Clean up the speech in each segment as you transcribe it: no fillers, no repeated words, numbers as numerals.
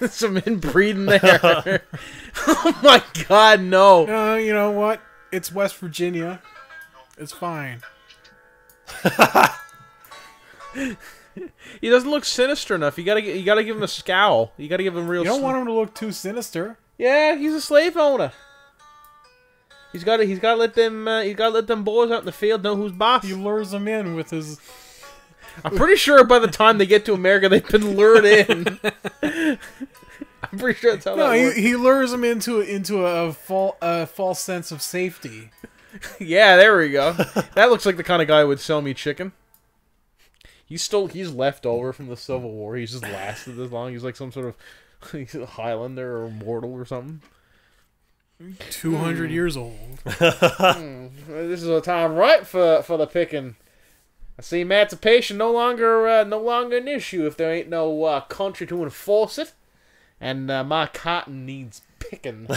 Some inbreeding there. Oh my God, no. You know what? It's West Virginia. It's fine. He doesn't look sinister enough. You gotta give him a scowl. You gotta give him real. You don't want him to look too sinister. Yeah, he's a slave owner. He's got to let them boys out in the field know who's boss. He lures them in with his. I'm pretty sure by the time they get to America, they've been lured in. I'm pretty sure that's how that works. He lures them into a false sense of safety. Yeah, there we go. That looks like the kind of guy who would sell me chicken. He's left over from the Civil War. He's just lasted this long. He's like some sort of he's a Highlander or mortal or something. 200 years old. This is a time right for the picking. I see emancipation no longer an issue if there ain't no country to enforce it, and my cotton needs picking.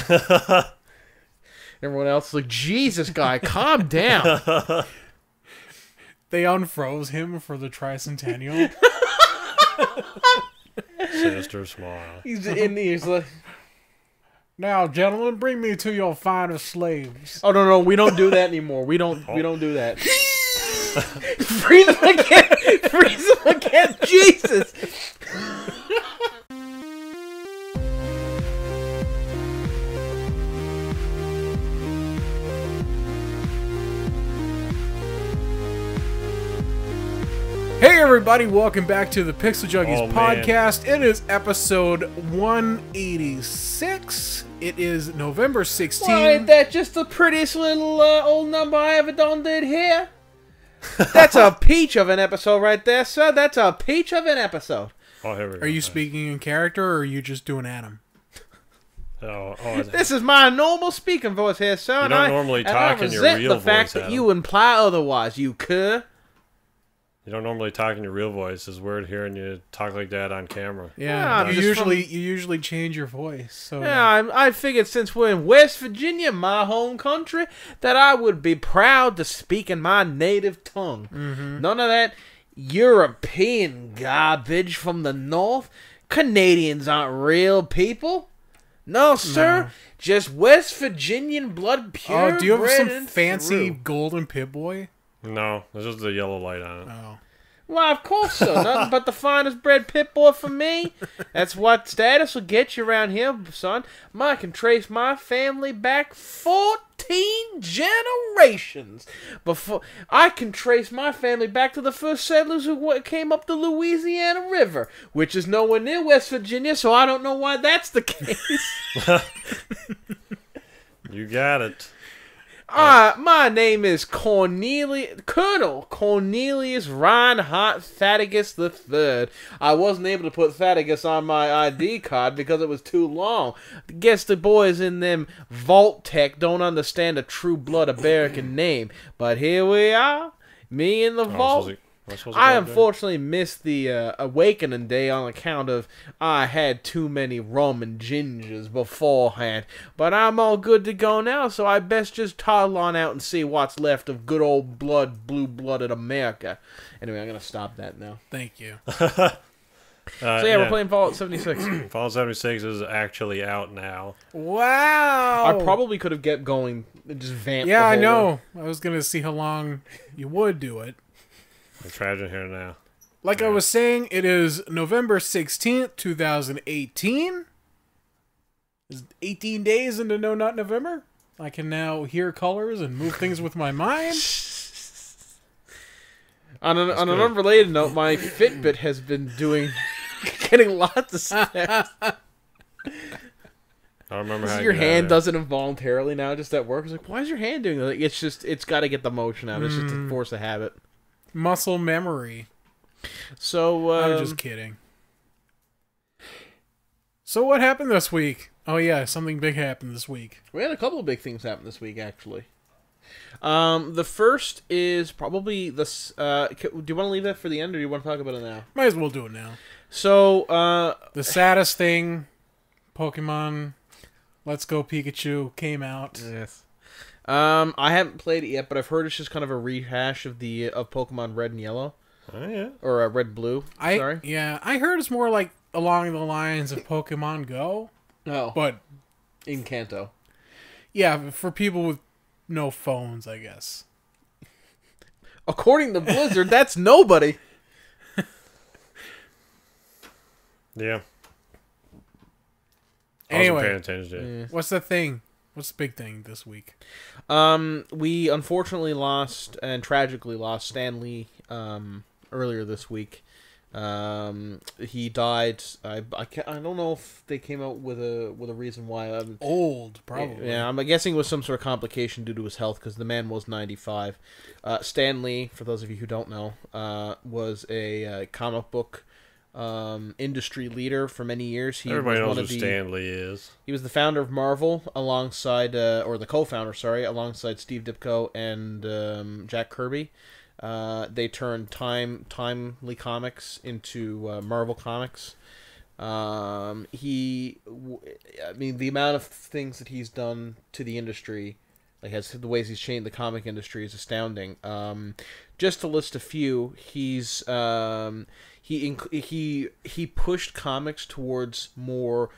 Everyone else is like, Jesus, guy, calm down. They unfroze him for the tricentennial. Sinister smile. He's like, now, gentlemen, bring me to your finest slaves. oh no, we don't do that anymore. We don't do that. Freeze him again! Freeze him again! Jesus! Hey everybody, welcome back to the Pixel Junkies man. podcast. It is episode 186. It is November 16th. Why, ain't that just the prettiest little old number I ever done did here? That's a peach of an episode right there, sir. That's a peach of an episode. Oh, here we go. Are you speaking in character or are you just doing Adam? This is my normal speaking voice here, sir. You don't normally talk in your real voice, the fact that you imply otherwise, you cur. You don't normally talk in your real voice. It's weird hearing you talk like that on camera. Yeah, you usually change your voice. So yeah, I figured since we're in West Virginia, my home country, that I would be proud to speak in my native tongue. None of that European garbage from the north. Canadians aren't real people. No, sir. No. Just West Virginian blood, pure. Oh, do you have some and fancy through. golden Pip-Boy? No, there's just a yellow light on it. Oh. Well, of course so. Nothing but the finest bred Pip-Boy for me. That's what status will get you around here, son. I can trace my family back 14 generations. Before I can trace my family back to the first settlers who came up the Louisiana River, which is nowhere near West Virginia, so I don't know why that's the case. You got it. My name is Colonel Cornelius Reinhardt Thaddeus III. I wasn't able to put Thaddeus on my ID card because it was too long. Guess the boys in them Vault Tech don't understand a true blood American name. But here we are, me in the vault. I unfortunately missed the awakening day on account of I had too many rum and gingers beforehand. But I'm all good to go now, so I best just toddle on out and see what's left of good old blue-blooded America. Anyway, I'm going to stop that now. Thank you. So yeah, we're playing Fallout 76. Fallout 76 is actually out now. Wow! I probably could have kept going and just vamped. Yeah, I know. I was going to see how long you would do it. I'm tragic here now. Like I was saying, it is November 16th, 2018. It's 18 days into No Not November. I can now hear colors and move things with my mind. On an unrelated note, my Fitbit has been getting lots of steps. I don't remember how your hand does it involuntarily now, just at work. It's like, why is your hand doing that? It's got to get the motion out. It's just a force of habit. Muscle memory. So, I'm just kidding. So what happened this week? Oh yeah, something big happened this week. We had a couple of big things happen this week, actually. The first is probably this. Do you want to leave that for the end, or do you want to talk about it now? Might as well do it now. So, the saddest thing, Pokemon Let's Go Pikachu came out. Yes. I haven't played it yet, but I've heard it's just kind of a rehash of Pokemon Red and Yellow. Oh yeah. Or Red Blue. Sorry. Yeah, I heard it's more like along the lines of Pokemon Go, No, but in Kanto. yeah, for people with no phones, I guess. According to Blizzard, that's nobody. Yeah. Anyway, Paying attention to it. what's the thing? What's the big thing this week? We unfortunately lost and tragically lost Stan Lee earlier this week. He died. I don't know if they came out with a reason why. Old, probably. Yeah, I'm guessing it was some sort of complication due to his health because the man was 95. Stan Lee, for those of you who don't know, was a comic book industry leader for many years. Everybody knows who Stan Lee is. He was the founder of Marvel alongside, or the co-founder, sorry, alongside Steve Ditko and Jack Kirby. They turned Timely Comics into Marvel Comics. I mean, the amount of things that he's done to the industry, like the ways he's changed the comic industry, is astounding. Just to list a few, he pushed comics towards more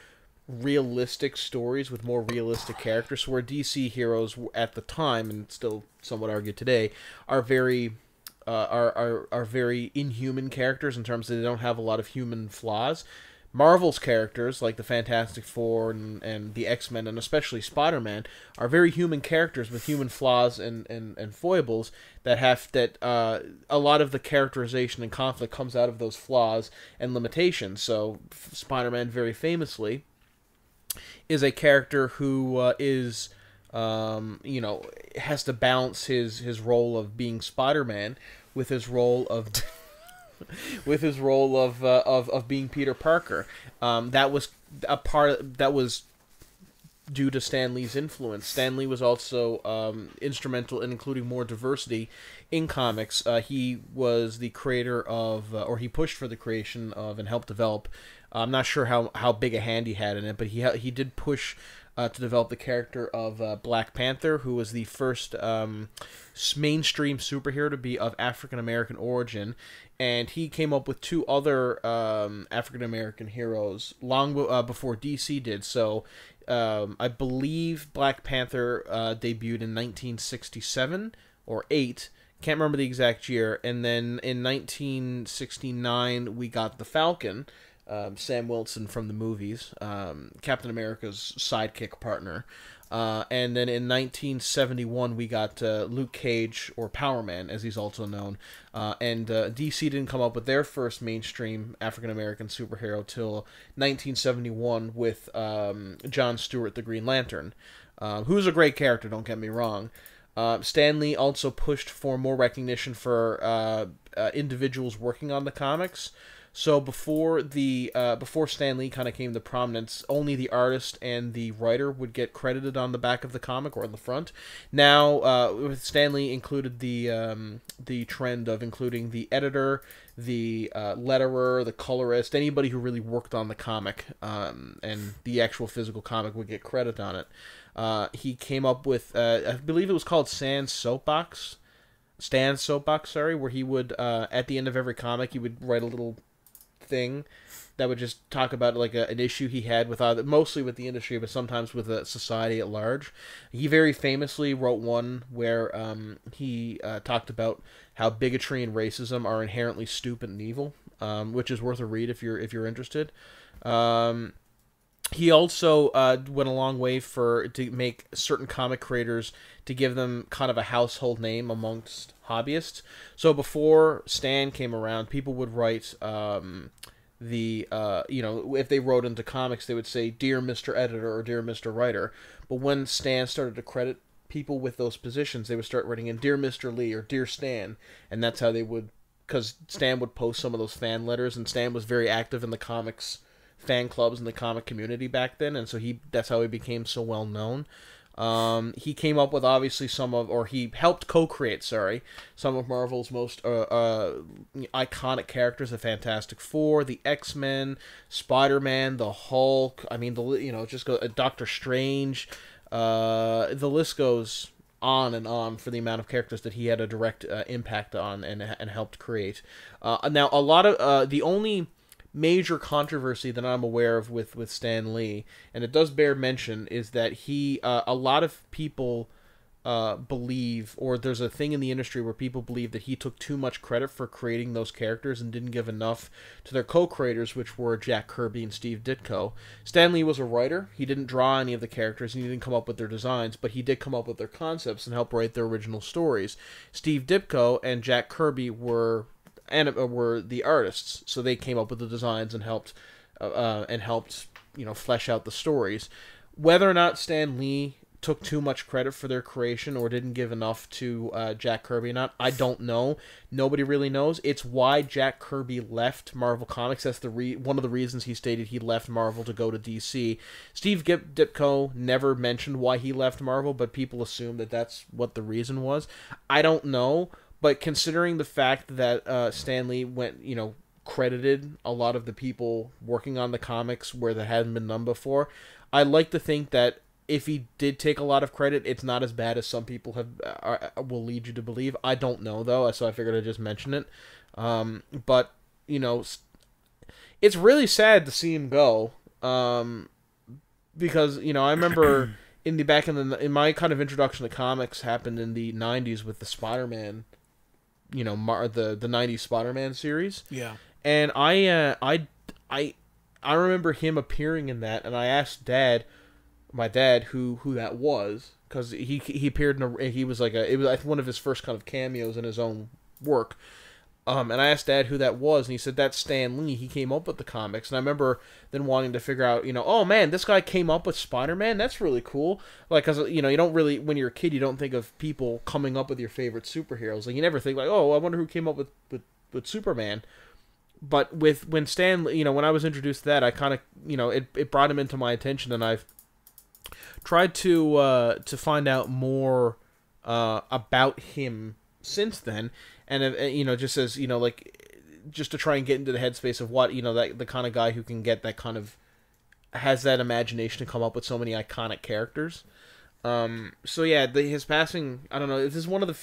realistic stories with more realistic characters. So where DC heroes at the time, and still somewhat argued today, are very very inhuman characters in terms of they don't have a lot of human flaws. Marvel's characters, like the Fantastic Four and the X-Men, and especially Spider-Man, are very human characters with human flaws and foibles that a lot of the characterization and conflict comes out of those flaws and limitations. So Spider-Man, very famously, is a character who has to balance his role of being Spider-Man with his role of of being Peter Parker. That was that was due to Stan Lee's influence. Stan Lee was also instrumental in including more diversity in comics. He was the creator of, or he pushed for the creation of and helped develop. I'm not sure how big a hand he had in it, but he did push to develop the character of Black Panther, who was the first mainstream superhero to be of African American origin, and he came up with two other African American heroes long before DC did. So I believe Black Panther debuted in 1967 or 8. Can't remember the exact year. And then in 1969 we got the Falcon. Sam Wilson from the movies, Captain America's sidekick partner. And then in 1971, we got Luke Cage, or Power Man, as he's also known. And DC didn't come up with their first mainstream African-American superhero till 1971 with John Stewart, the Green Lantern, who's a great character, don't get me wrong. Stan Lee also pushed for more recognition for individuals working on the comics. So before Stan Lee kind of came to prominence, only the artist and the writer would get credited on the back of the comic or on the front. Now, Stan Lee included the trend of including the editor, the letterer, the colorist, anybody who really worked on the comic, and the actual physical comic would get credit on it. He came up with, I believe it was called Stan's Soapbox, where he would, at the end of every comic, he would write a little thing that would just talk about like an issue he had with mostly with the industry, but sometimes with society at large. He very famously wrote one where he talked about how bigotry and racism are inherently stupid and evil, which is worth a read if you're interested. He also went a long way to make certain comic creators, to give them kind of a household name amongst hobbyists. So before Stan came around, people would write if they wrote into comics, they would say "Dear Mr. Editor" or "Dear Mr. Writer." But when Stan started to credit people with those positions, they would start writing in "Dear Mr. Lee" or "Dear Stan," and that's how they would, because Stan would post some of those fan letters, and Stan was very active in the comics fan clubs in the comic community back then, and so that's how he became so well known. He came up with obviously he helped co-create, some of Marvel's most iconic characters: the Fantastic Four, the X-Men, Spider-Man, the Hulk. I mean, Doctor Strange. The list goes on and on for the amount of characters that he had a direct impact on and helped create. Now, a lot of the only major controversy that I'm aware of with Stan Lee, and it does bear mention, is that he a lot of people believe, or there's a thing in the industry where people believe that he took too much credit for creating those characters and didn't give enough to their co-creators, which were Jack Kirby and Steve Ditko. Stan Lee was a writer. He didn't draw any of the characters and he didn't come up with their designs, but he did come up with their concepts and help write their original stories. Steve Ditko and Jack Kirby were the artists, so they came up with the designs and helped flesh out the stories. Whether or not Stan Lee took too much credit for their creation or didn't give enough to Jack Kirby or not, I don't know. Nobody really knows. It's why Jack Kirby left Marvel Comics. That's one of the reasons he stated he left Marvel to go to DC. Steve Ditko never mentioned why he left Marvel, but people assume that that's what the reason was. I don't know, but considering the fact that Stan Lee credited a lot of the people working on the comics where that hadn't been done before, I like to think that if he did take a lot of credit, it's not as bad as some people will lead you to believe. I don't know, though, so I figured I'd just mention it. But, it's really sad to see him go. Because, I remember in my kind of introduction to comics happened in the 90s with the Spider-Man, the 90s Spider-Man series. Yeah. And I remember him appearing in that, and I asked my dad who that was, because he appeared he was it was one of his first kind of cameos in his own work, and I asked Dad who that was, and he said that's Stan Lee. He came up with the comics, and I remember then wanting to figure out, oh man, this guy came up with Spider-Man. That's really cool. Like, cause you don't really, when you're a kid, you don't think of people coming up with your favorite superheroes. Like, you never think like, oh, I wonder who came up with Superman. But when Stan, when I was introduced to that, I kind of, it brought him into my attention, and I've tried to find out more about him since then, and just as just to try and get into the headspace of what that the kind of guy who can get that kind of has that imagination to come up with so many iconic characters. So yeah, his passing, I don't know. This is one of the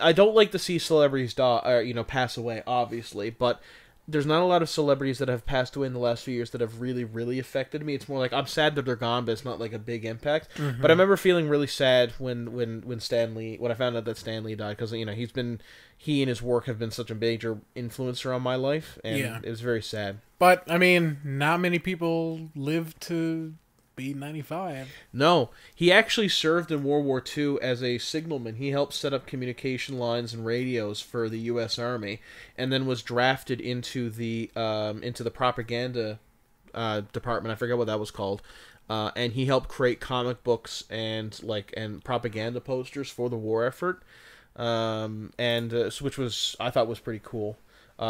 I don't like to see celebrities pass away, obviously, but there's not a lot of celebrities that have passed away in the last few years that have really, really affected me. It's more like I'm sad that they're gone, but it's not like a big impact. Mm-hmm. But I remember feeling really sad when I found out that Stan Lee died, because he and his work have been such a major influencer on my life, and it was very sad. But I mean, not many people live to be 95. No, he actually served in World War II as a signalman. He helped set up communication lines and radios for the U.S. Army, and then was drafted into the propaganda department. I forget what that was called. And he helped create comic books and propaganda posters for the war effort, which I thought was pretty cool.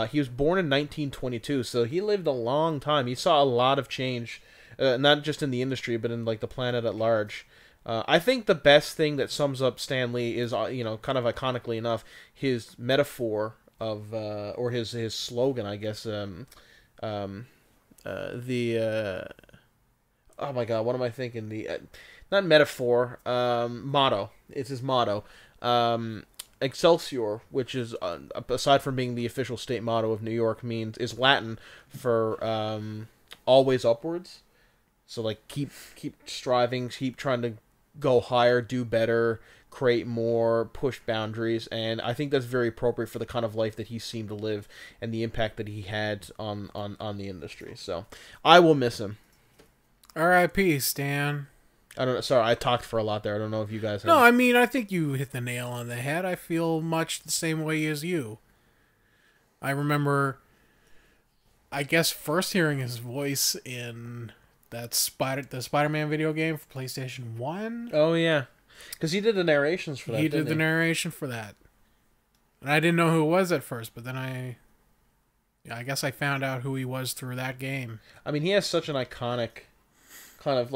He was born in 1922, so he lived a long time. He saw a lot of change. Not just in the industry, but in the planet at large. I think the best thing that sums up Stan Lee is, kind of iconically enough, his metaphor of, or his slogan, I guess. Oh my God, what am I thinking? Not metaphor, motto. It's his motto. Excelsior, which is, aside from being the official state motto of New York, is Latin for always upwards. So keep striving, keep trying to go higher, do better, create more, push boundaries, and I think that's very appropriate for the kind of life that he seemed to live and the impact that he had on the industry. So I will miss him. R.I.P. Stan. I don't know. Sorry, I talked for a lot there. I don't know if you guys have... No, I mean, I think you hit the nail on the head. I feel much the same way as you. I remember, I guess, first hearing his voice in the Spider-Man video game for PlayStation 1. Oh, yeah. Because he did the narrations for that, He did the narration for that. And I didn't know who it was at first, but then I guess I found out who he was through that game. I mean, he has such an iconic kind of,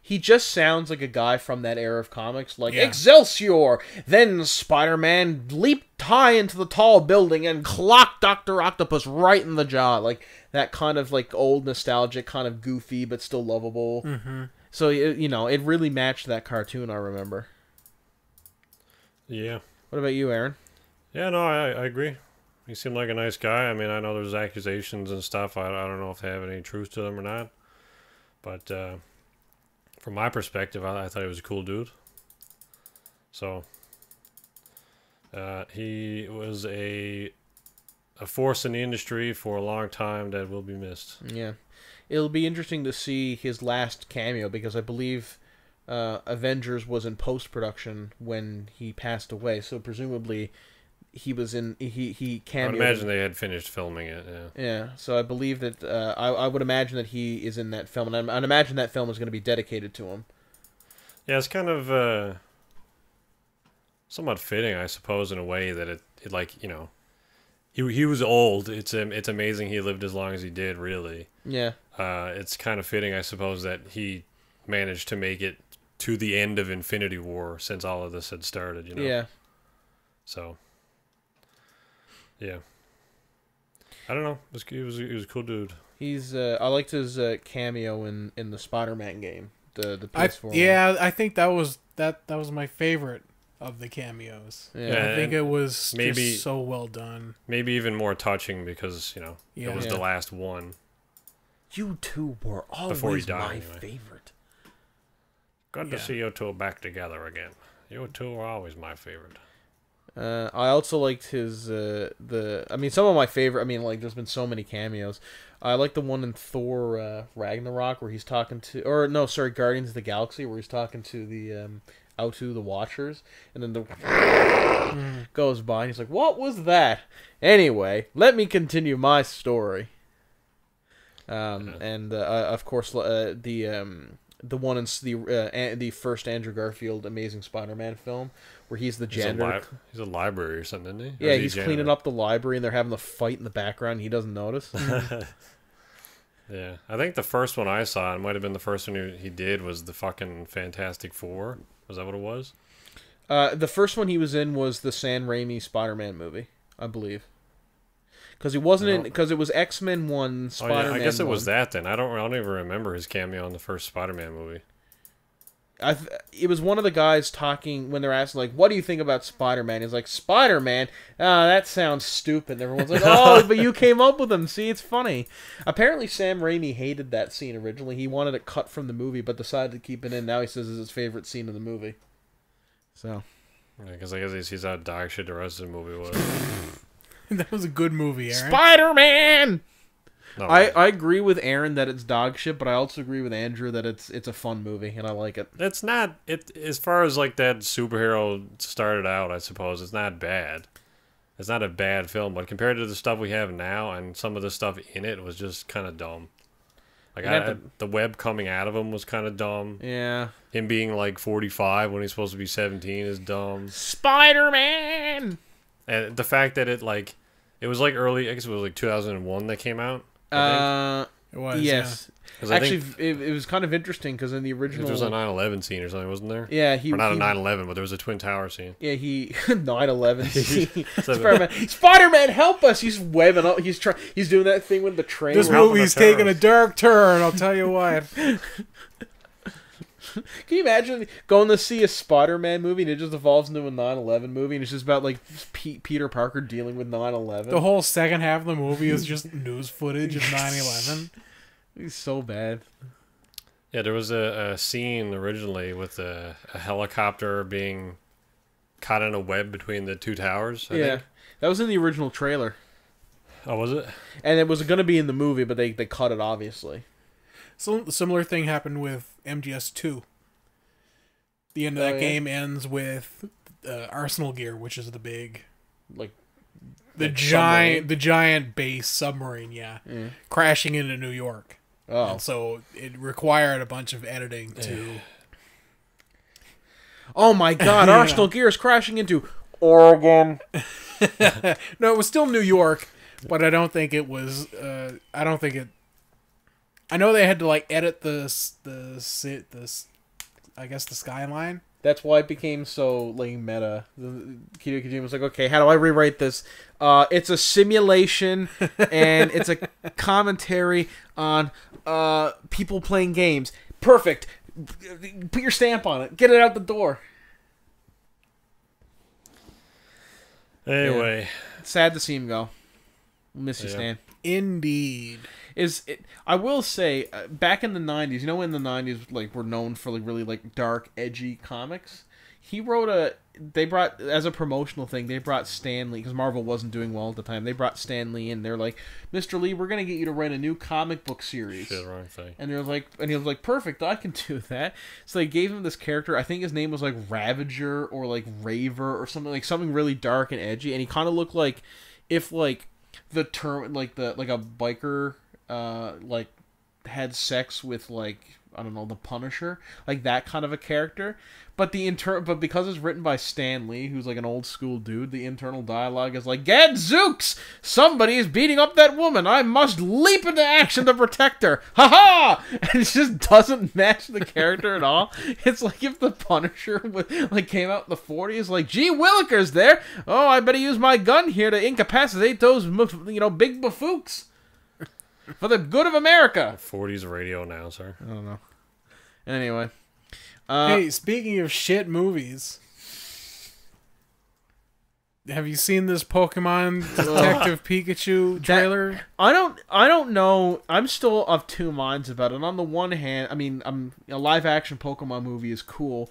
he just sounds like a guy from that era of comics, Excelsior! Then Spider-Man leaped high into the tall building and clocked Dr. Octopus right in the jaw. That kind of, old nostalgic, kind of goofy, but still lovable. Mm-hmm. So, it really matched that cartoon, I remember. Yeah. What about you, Aaron? Yeah, no, I agree. he seemed like a nice guy. I mean, I know there's accusations and stuff. I don't know if they have any truth to them or not. But from my perspective, I thought he was a cool dude. So he was a force in the industry for a long time that will be missed. Yeah. It'll be interesting to see his last cameo, because I believe Avengers was in post-production when he passed away, so presumably he was in he cameoed. I would imagine they had finished filming it. Yeah, so I believe that I would imagine that he is in that film, and I'd imagine that film is going to be dedicated to him. Yeah, it's kind of somewhat fitting, I suppose, in a way that it like, you know, he was old. It's amazing he lived as long as he did. Really. Yeah. It's kind of fitting, I suppose, that he managed to make it to the end of Infinity War since all of this had started. You know. Yeah. So. Yeah. I don't know. He was a cool dude. He's I liked his cameo in the Spider-Man game, the PS4 Yeah, I think that was my favorite of the cameos. Yeah. I think it was maybe just so well done. Maybe even more touching because, you know, it was Yeah. the last one. You two were Before he always died, my anyway. favorite. Good to see you two back together again. You two are always my favorite. I also liked his some of my favorite. I mean, like, there's been so many cameos. I like the one in Thor Ragnarok where he's talking to, Guardians of the Galaxy, where he's talking to the Autu, the Watchers, and then the goes by and he's like, "What was that?" Anyway, let me continue my story. And of course the one in the first Andrew Garfield Amazing Spider-Man film, where he's the janitor. He's a library or something, isn't he? Yeah, he's cleaning up the library, and they're having a fight in the background. And he doesn't notice. Yeah, I think the first one I saw, it might have been the first one he did, was the fucking Fantastic Four. Was that what it was? The first one he was in was the Sam Raimi Spider-Man movie, I believe. Because he wasn't in, because it was X-Men 1, Spider-Man 1. I guess it was that then. I don't even remember his cameo in the first Spider-Man movie. It was one of the guys talking when they're asking, like, what do you think about Spider-Man? He's like, Spider-Man? That sounds stupid. And everyone's like, oh, but you came up with him. See, it's funny. Apparently, Sam Raimi hated that scene originally. He wanted it cut from the movie, but decided to keep it in. Now he says it's his favorite scene of the movie. So. Because I guess he sees how dog shit the rest of the movie was. That was a good movie, Aaron. Spider-Man! No, I agree with Aaron that it's dog shit, but I also agree with Andrew that it's a fun movie, and I like it. It's not, as far as like that superhero started out, I suppose, it's not bad. It's not a bad film, but compared to the stuff we have now, and some of the stuff in it was just kind of dumb. Like, the web coming out of him was kind of dumb. Yeah. Him being like 45 when he's supposed to be 17 is dumb. Spider-Man! And the fact that it was like early, I guess it was like 2001 that came out. I think. It was, yes. Yeah. Actually, it was kind of interesting because in the original, there was a 9/11 scene or something, wasn't there? Yeah, or not a 9/11, but there was a Twin Tower scene. Yeah, 9/11 scene. Spider-Man, help us! He's webbing up. He's doing that thing with the train. This movie's taking a dark turn. I'll tell you what. Can you imagine going to see a Spider-Man movie and it just evolves into a 9/11 movie and it's just about like Peter Parker dealing with 9/11? The whole second half of the movie is just news footage of 9/11. It's so bad. Yeah, there was a scene originally with a helicopter being caught in a web between the two towers. I think. That was in the original trailer. Oh, was it? And it was going to be in the movie, but they cut it, obviously. So a similar thing happened with MGS2. The end of that game ends with Arsenal gear, which is the big, the giant base submarine, crashing into New York. Oh, and so it required a bunch of editing to. Oh my God! Arsenal gear is crashing into Oregon. No, it was still New York, but I don't think it was. I don't think it. I know they had to edit the I guess the skyline. That's why it became so meta. Hideo Kojima was like, okay, how do I rewrite this? It's a simulation and it's a commentary on people playing games. Perfect. Put your stamp on it. Get it out the door. Anyway. Yeah. Sad to see him go. Miss you, Stan. Indeed. I will say, back in the 90s, you know, in the 90s, like, we're known for, like, really, like, dark, edgy comics. He wrote they brought, as a promotional thing, they brought Stan Lee, because Marvel wasn't doing well at the time. They brought Stan Lee in. They're like, Mr. Lee, we're going to get you to write a new comic book series. Shit, wrong thing. And they're like, and he was like, perfect, I can do that. So they gave him this character. I think his name was like Ravager or like Raver or something really dark and edgy. And he kind of looked like if like the term like a biker like had sex with like, I don't know, the Punisher, like that kind of a character. But but because it's written by Stan Lee, who's like an old school dude, the internal dialogue is like, "Gadzooks! Somebody is beating up that woman. I must leap into action to protect her. Ha ha!" And it just doesn't match the character at all. It's like if the Punisher came out in the 40s, like, "Gee Willikers there! Oh, I better use my gun here to incapacitate those big bafooks for the good of America." 40s radio announcer. I don't know. Anyway. Hey, speaking of shit movies, have you seen this Pokemon Detective Pikachu trailer? I don't know. I'm still of two minds about it. On the one hand, I mean, a live action Pokemon movie is cool.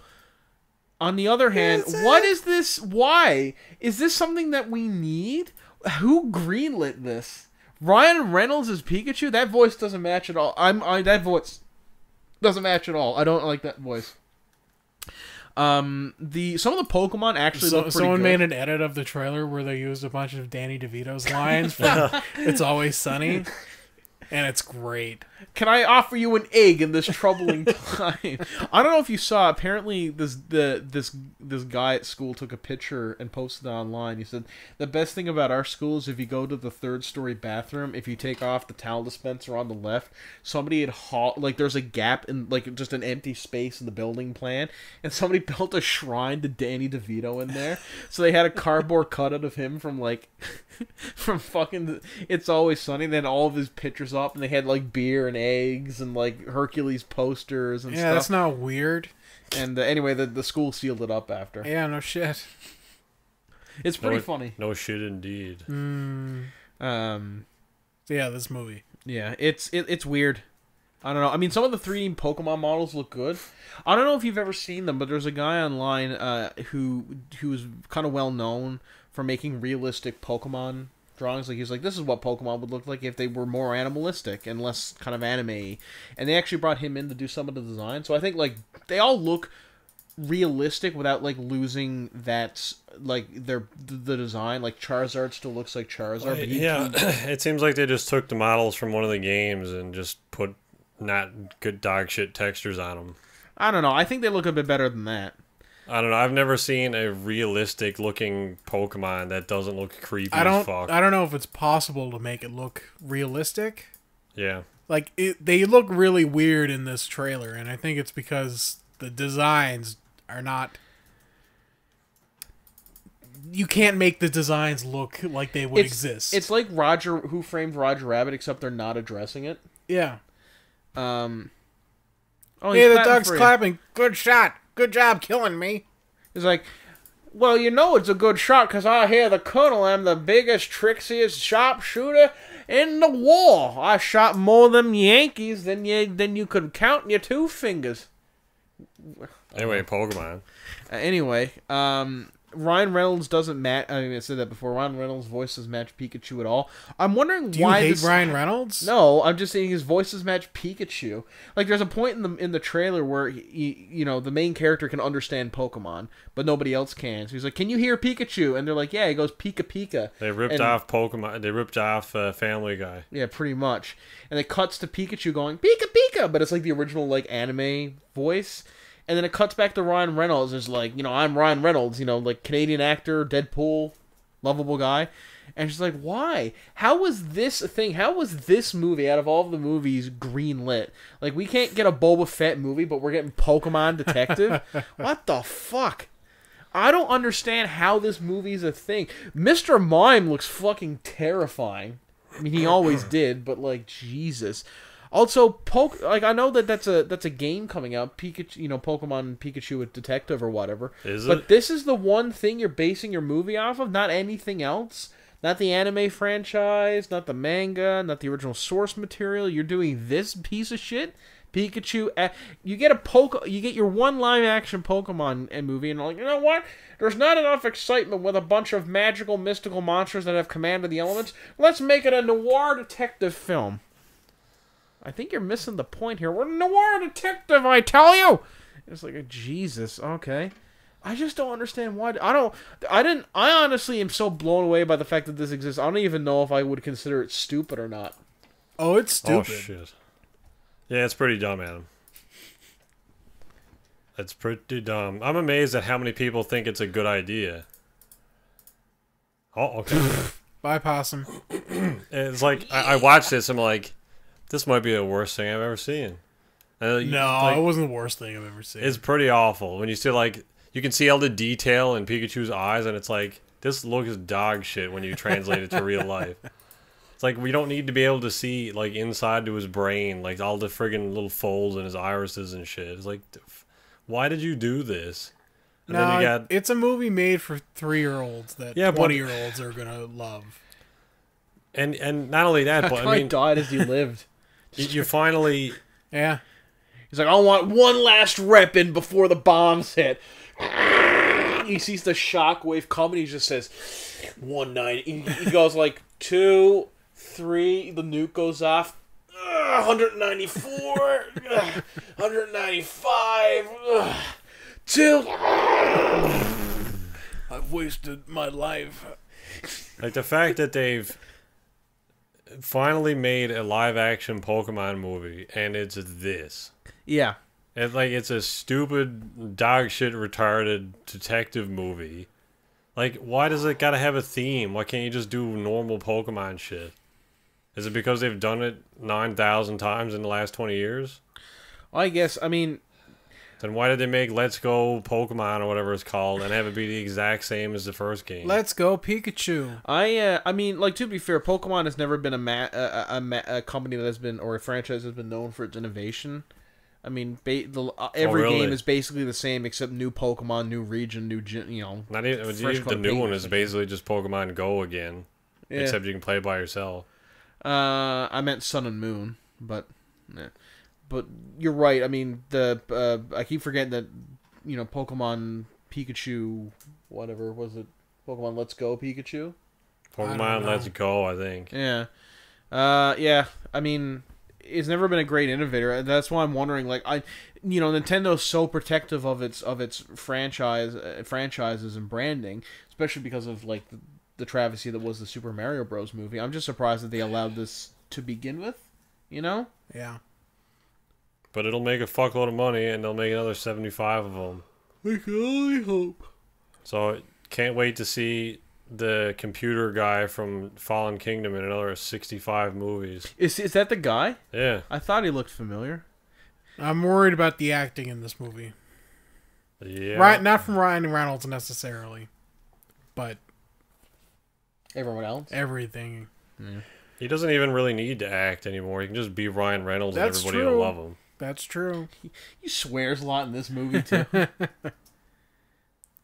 On the other hand, what is this? Why? Is this something that we need? Who greenlit this? Ryan Reynolds as Pikachu? That voice doesn't match at all. That voice doesn't match at all. I don't like that voice. Some of the Pokemon actually look pretty someone good. made an edit of the trailer where they used a bunch of Danny DeVito's lines from It's Always Sunny, and it's great. Can I offer you an egg in this troubling time? I don't know if you saw. Apparently, this guy at school took a picture and posted it online. He said the best thing about our school is if you go to the third-story bathroom, if you take off the towel dispenser on the left, somebody had there's a gap in just an empty space in the building plan, and somebody built a shrine to Danny DeVito in there. So they had a cardboard cutout of him from from fucking It's Always Sunny. They had all of his pictures up, and they had like beer and eggs and like Hercules posters and stuff. Yeah, that's not weird. And anyway, the school sealed it up after. Yeah, no shit. It's pretty funny. No shit indeed. Yeah, this movie. Yeah, it's weird. I don't know. I mean, some of the 3D Pokemon models look good. I don't know if you've ever seen them, but there's a guy online who's kind of well known for making realistic Pokemon drawings. Like, he's like, this is what Pokemon would look like if they were more animalistic and less kind of anime-y. And they actually brought him in to do some of the design. So I think like they all look realistic without like losing that the design. Like Charizard still looks like Charizard. But yeah, it seems like they just took the models from one of the games and just put not good dog shit textures on them. I don't know. I think they look a bit better than that. I don't know. I've never seen a realistic looking Pokemon that doesn't look creepy as fuck. I don't know if it's possible to make it look realistic. Yeah. Like, they look really weird in this trailer, and I think it's because the designs are not... You can't make the designs look like they would exist. It's like Who Framed Roger Rabbit, except they're not addressing it. Yeah. Oh, hey, the dog's clapping. Good shot. Good job killing me. He's like, well, you know it's a good shot because I hear the Colonel. I'm the biggest, trixiest sharpshooter in the war. I shot more than Yankees than you could count in your 2 fingers. Anyway, Pokemon. Anyway, Ryan Reynolds doesn't match. I mean, I said that before. Ryan Reynolds' voice doesn't match Pikachu at all. I'm wondering why. Do you hate Ryan Reynolds? No, I'm just saying his voices match Pikachu. Like, there's a point in the trailer where the main character can understand Pokemon, but nobody else can. So he's like, "Can you hear Pikachu?" And they're like, "Yeah." He goes, "Pika Pika." They ripped off Pokemon. They ripped off Family Guy. Yeah, pretty much. And it cuts to Pikachu going Pika Pika, but it's like the original like anime voice. And then it cuts back to Ryan Reynolds. It's like, I'm Ryan Reynolds, like Canadian actor, Deadpool, lovable guy. And she's like, why? How was this a thing? How was this movie, out of all of the movies, greenlit? Like, we can't get a Boba Fett movie, but we're getting Pokemon Detective? What the fuck? I don't understand how this movie's a thing. Mr. Mime looks fucking terrifying. I mean, he always did, but like, Jesus. Also, I know that's a game coming out, Pikachu, Pokemon Pikachu with Detective or whatever. Is it? But this is the one thing you're basing your movie off of, not anything else. Not the anime franchise, not the manga, not the original source material. You're doing this piece of shit. Pikachu, you get your one live action Pokemon movie, and you're like, you know what? There's not enough excitement with a bunch of magical, mystical monsters that have command of the elements. Let's make it a noir detective film. I think you're missing the point here. We're a noir detective, I tell you. It's like, Jesus, okay. I just don't understand why. I honestly am so blown away by the fact that this exists. I don't even know if I would consider it stupid or not. Oh, it's stupid. Oh, shit. Yeah, it's pretty dumb, Adam. It's pretty dumb. I'm amazed at how many people think it's a good idea. Oh, okay. Bye, Possum. It's like, I watched this, I'm like, this might be the worst thing I've ever seen. No, like, it wasn't the worst thing I've ever seen. It's pretty awful. When you see, like, you can see all the detail in Pikachu's eyes, and it's like, this looks dog shit when you translate it to real life. It's like, we don't need to be able to see, like, inside to his brain, like, all the friggin' little folds in his irises and shit. It's like, why did you do this? And then you got... it's a movie made for 3-year-olds that 20-year-olds are gonna love. And not only that, but I mean... died as you lived. You finally... Yeah. He's like, I want one last rep in before the bombs hit. He sees the shockwave come and he just says, 190. He goes like, 2, 3. The nuke goes off. 194. 195. 2. I've wasted my life. Like, the fact that they've finally made a live-action Pokemon movie, and it's this. Yeah. It's like, it's a stupid, dog shit, retarded detective movie. Like, why does it gotta have a theme? Why can't you just do normal Pokemon shit? Is it because they've done it 9,000 times in the last 20 years? Well, I guess, I mean... Then why did they make Let's Go Pokemon or whatever it's called and have it be the exact same as the first game? Let's Go Pikachu. I mean, like, to be fair, Pokemon has never been a company that has been, or a franchise that has been known for its innovation. I mean, every game is basically the same except new Pokemon, new region, new, Not even the new one is basically just Pokemon Go again, except you can play it by yourself. I meant Sun and Moon, but you're right. I mean, I keep forgetting that Pokemon Pikachu, whatever was it? Pokemon Let's Go Pikachu. Pokemon Let's Go, I think. Yeah, yeah. I mean, it's never been a great innovator. That's why I'm wondering. Like, Nintendo's so protective of its franchises and branding, especially because of like the travesty that was the Super Mario Bros. Movie. I'm just surprised that they allowed this to begin with. Yeah. But it'll make a fuckload of money, and they'll make another 75 of them. I can only hope. So, can't wait to see the computer guy from Fallen Kingdom in another 65 movies. Is that the guy? Yeah. I thought he looked familiar. I'm worried about the acting in this movie. Yeah. Right, not from Ryan Reynolds necessarily, but everyone else. Everything. Yeah. He doesn't even really need to act anymore. He can just be Ryan Reynolds and everybody will love him. That's true. He swears a lot in this movie, too.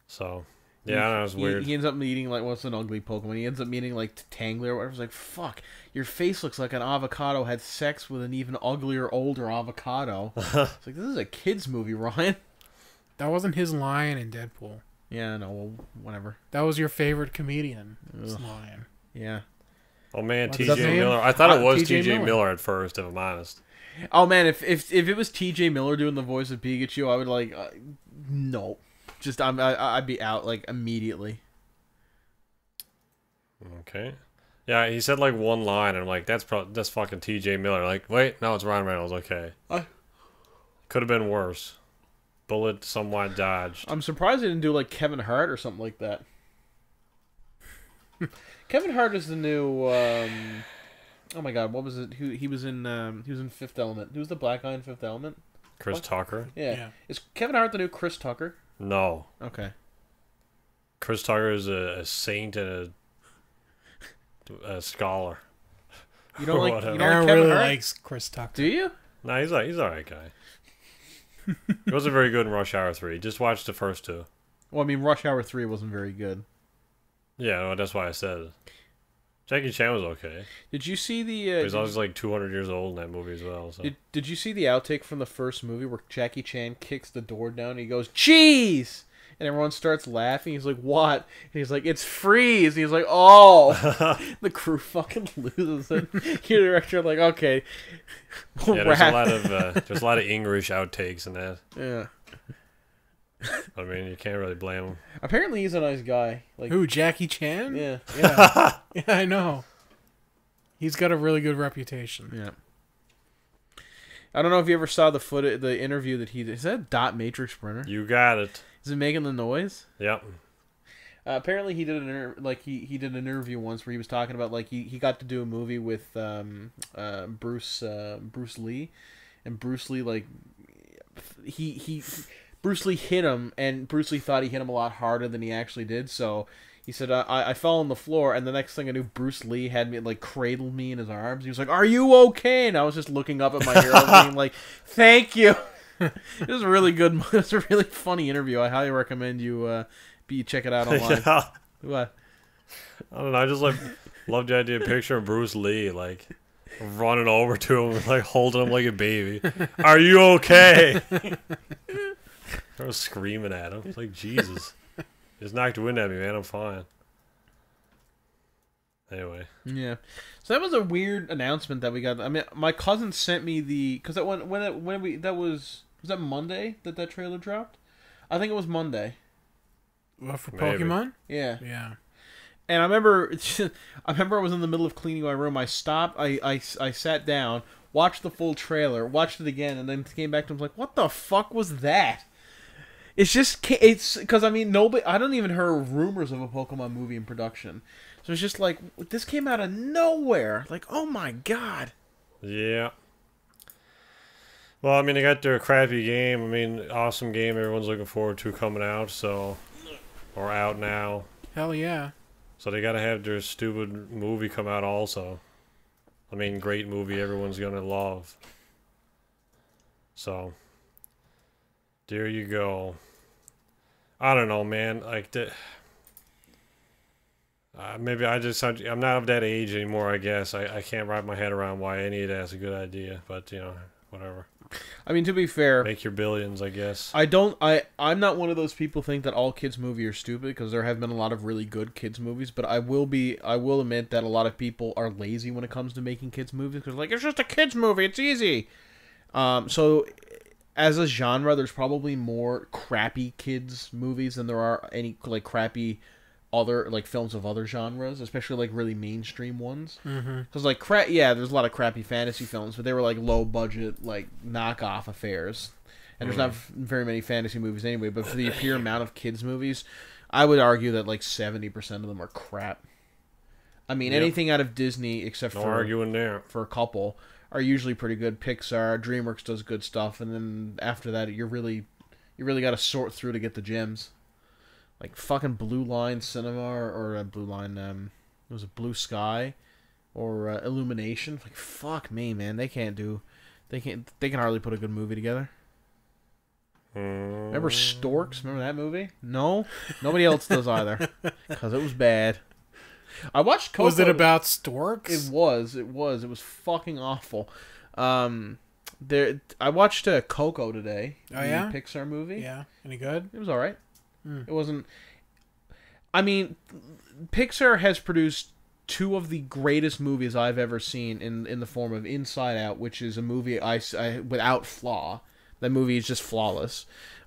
So, yeah, I know, it's weird. He ends up meeting, like, what's an ugly Pokemon? He ends up meeting, like, Tangler or whatever. It's like, fuck, your face looks like an avocado had sex with an even uglier, older avocado. It's like, this is a kid's movie, Ryan. That wasn't his line in Deadpool. Yeah, no, well, whatever. That was your favorite comedian's line. Yeah. Oh, man, T.J. Miller. I thought it was T.J. Miller at first, if I'm honest. Oh man, if it was T.J. Miller doing the voice of Pikachu, I would like no, just I'd be out like immediately. Okay, yeah, he said like one line, and I'm like, that's fucking T.J. Miller. Like, wait, no, it's Ryan Reynolds. Okay, could have been worse. Bullet somewhat dodged. I'm surprised they didn't do like Kevin Hart or something like that. Kevin Hart is the new. Oh my God! What was it? He was in Fifth Element. Who's the black guy in Fifth Element? Chris Tucker. Yeah. Is Kevin Hart the new Chris Tucker? No. Okay. Chris Tucker is a saint and a scholar. You don't like? Aaron Kevin really Hart? likes Chris Tucker. Do you? Nah, he's alright guy. He wasn't very good in Rush Hour 3. Just watch the first two. Well, I mean, Rush Hour 3 wasn't very good. Yeah, well, that's why I said it. Jackie Chan was okay. Did you see the? But he's always like 200 years old in that movie as well. So. Did you see the outtake from the first movie where Jackie Chan kicks the door down and he goes, "Cheese!" And everyone starts laughing. He's like, "What?" And he's like, "It's freeze." And he's like, "Oh!" The crew fucking loses it. Your director like, "Okay." Yeah, there's a lot of English outtakes in that. Yeah. I mean, you can't really blame him. Apparently, he's a nice guy. Like, Who, Jackie Chan? yeah, Yeah. Yeah, I know. He's got a really good reputation. yeah. I don't know if you ever saw the interview that he did. Is that a dot matrix printer? You got it. Is it making the noise? Yep. Apparently, he did he did an interview once where he was talking about like he got to do a movie with Bruce Lee, and Bruce Lee like Bruce Lee hit him, and Bruce Lee thought he hit him a lot harder than he actually did. So he said, I fell on the floor, and the next thing I knew, Bruce Lee had me like cradled me in his arms. He was like, "Are you okay?" And I was just looking up at my hero, being like, "Thank you." It was a really good. It was a really funny interview. I highly recommend you check it out online. Yeah. What? I don't know. I just love the idea picture of Bruce Lee like running over to him and like holding him like a baby. Are you okay? I was screaming at him. It's like, Jesus. Just knocked wind at me, man. I'm fine. Anyway. Yeah. So that was a weird announcement that we got. I mean, my cousin sent me because that was that Monday that trailer dropped? I think it was Monday. What, for Maybe. Pokemon? Yeah. Yeah. And I remember I was in the middle of cleaning my room. I stopped. I sat down, watched the full trailer, watched it again, and then came back to him like, "What the fuck was that?" It's because I mean I don't even hear rumors of a Pokemon movie in production, so it's just like this came out of nowhere. Like, oh my god. Yeah. Well, I mean, they got their crappy game. I mean, awesome game everyone's looking forward to coming out, or out now. Hell yeah. So they gotta have their stupid movie come out also. I mean, great movie everyone's gonna love. So, there you go. I don't know, man. Like, maybe I'm not of that age anymore, I guess. I can't wrap my head around why any of that's a good idea, but, you know, whatever. I mean, to be fair, Make your billions, I guess. I'm not one of those people who think that all kids movies are stupid, because there have been a lot of really good kids movies, but I will admit that a lot of people are lazy when it comes to making kids movies, because like, it's just a kids movie, it's easy. So as a genre, there's probably more crappy kids movies than there are any like crappy other like films of other genres, especially like really mainstream ones. Because like there's a lot of crappy fantasy films, but they were like low budget like knockoff affairs, and there's not very many fantasy movies anyway. But for the pure amount of kids movies, I would argue that like 70% of them are crap. I mean, anything out of Disney except No arguing there. for a couple are usually pretty good. Pixar, DreamWorks does good stuff, and then after that, you really got to sort through to get the gems. Like fucking Blue Line Cinema or Blue Line, was it Blue Sky or Illumination? Like, fuck me, man. They can hardly put a good movie together. Remember Storks? Remember that movie? No, nobody else does either, because it was bad. I watched Coco. Was it about storks? It was. It was fucking awful. I watched Coco today. Oh yeah, the Pixar movie. Yeah, any good? It was all right. It wasn't. I mean, Pixar has produced two of the greatest movies I've ever seen in the form of Inside Out, which is a movie I without flaw. That movie is just flawless.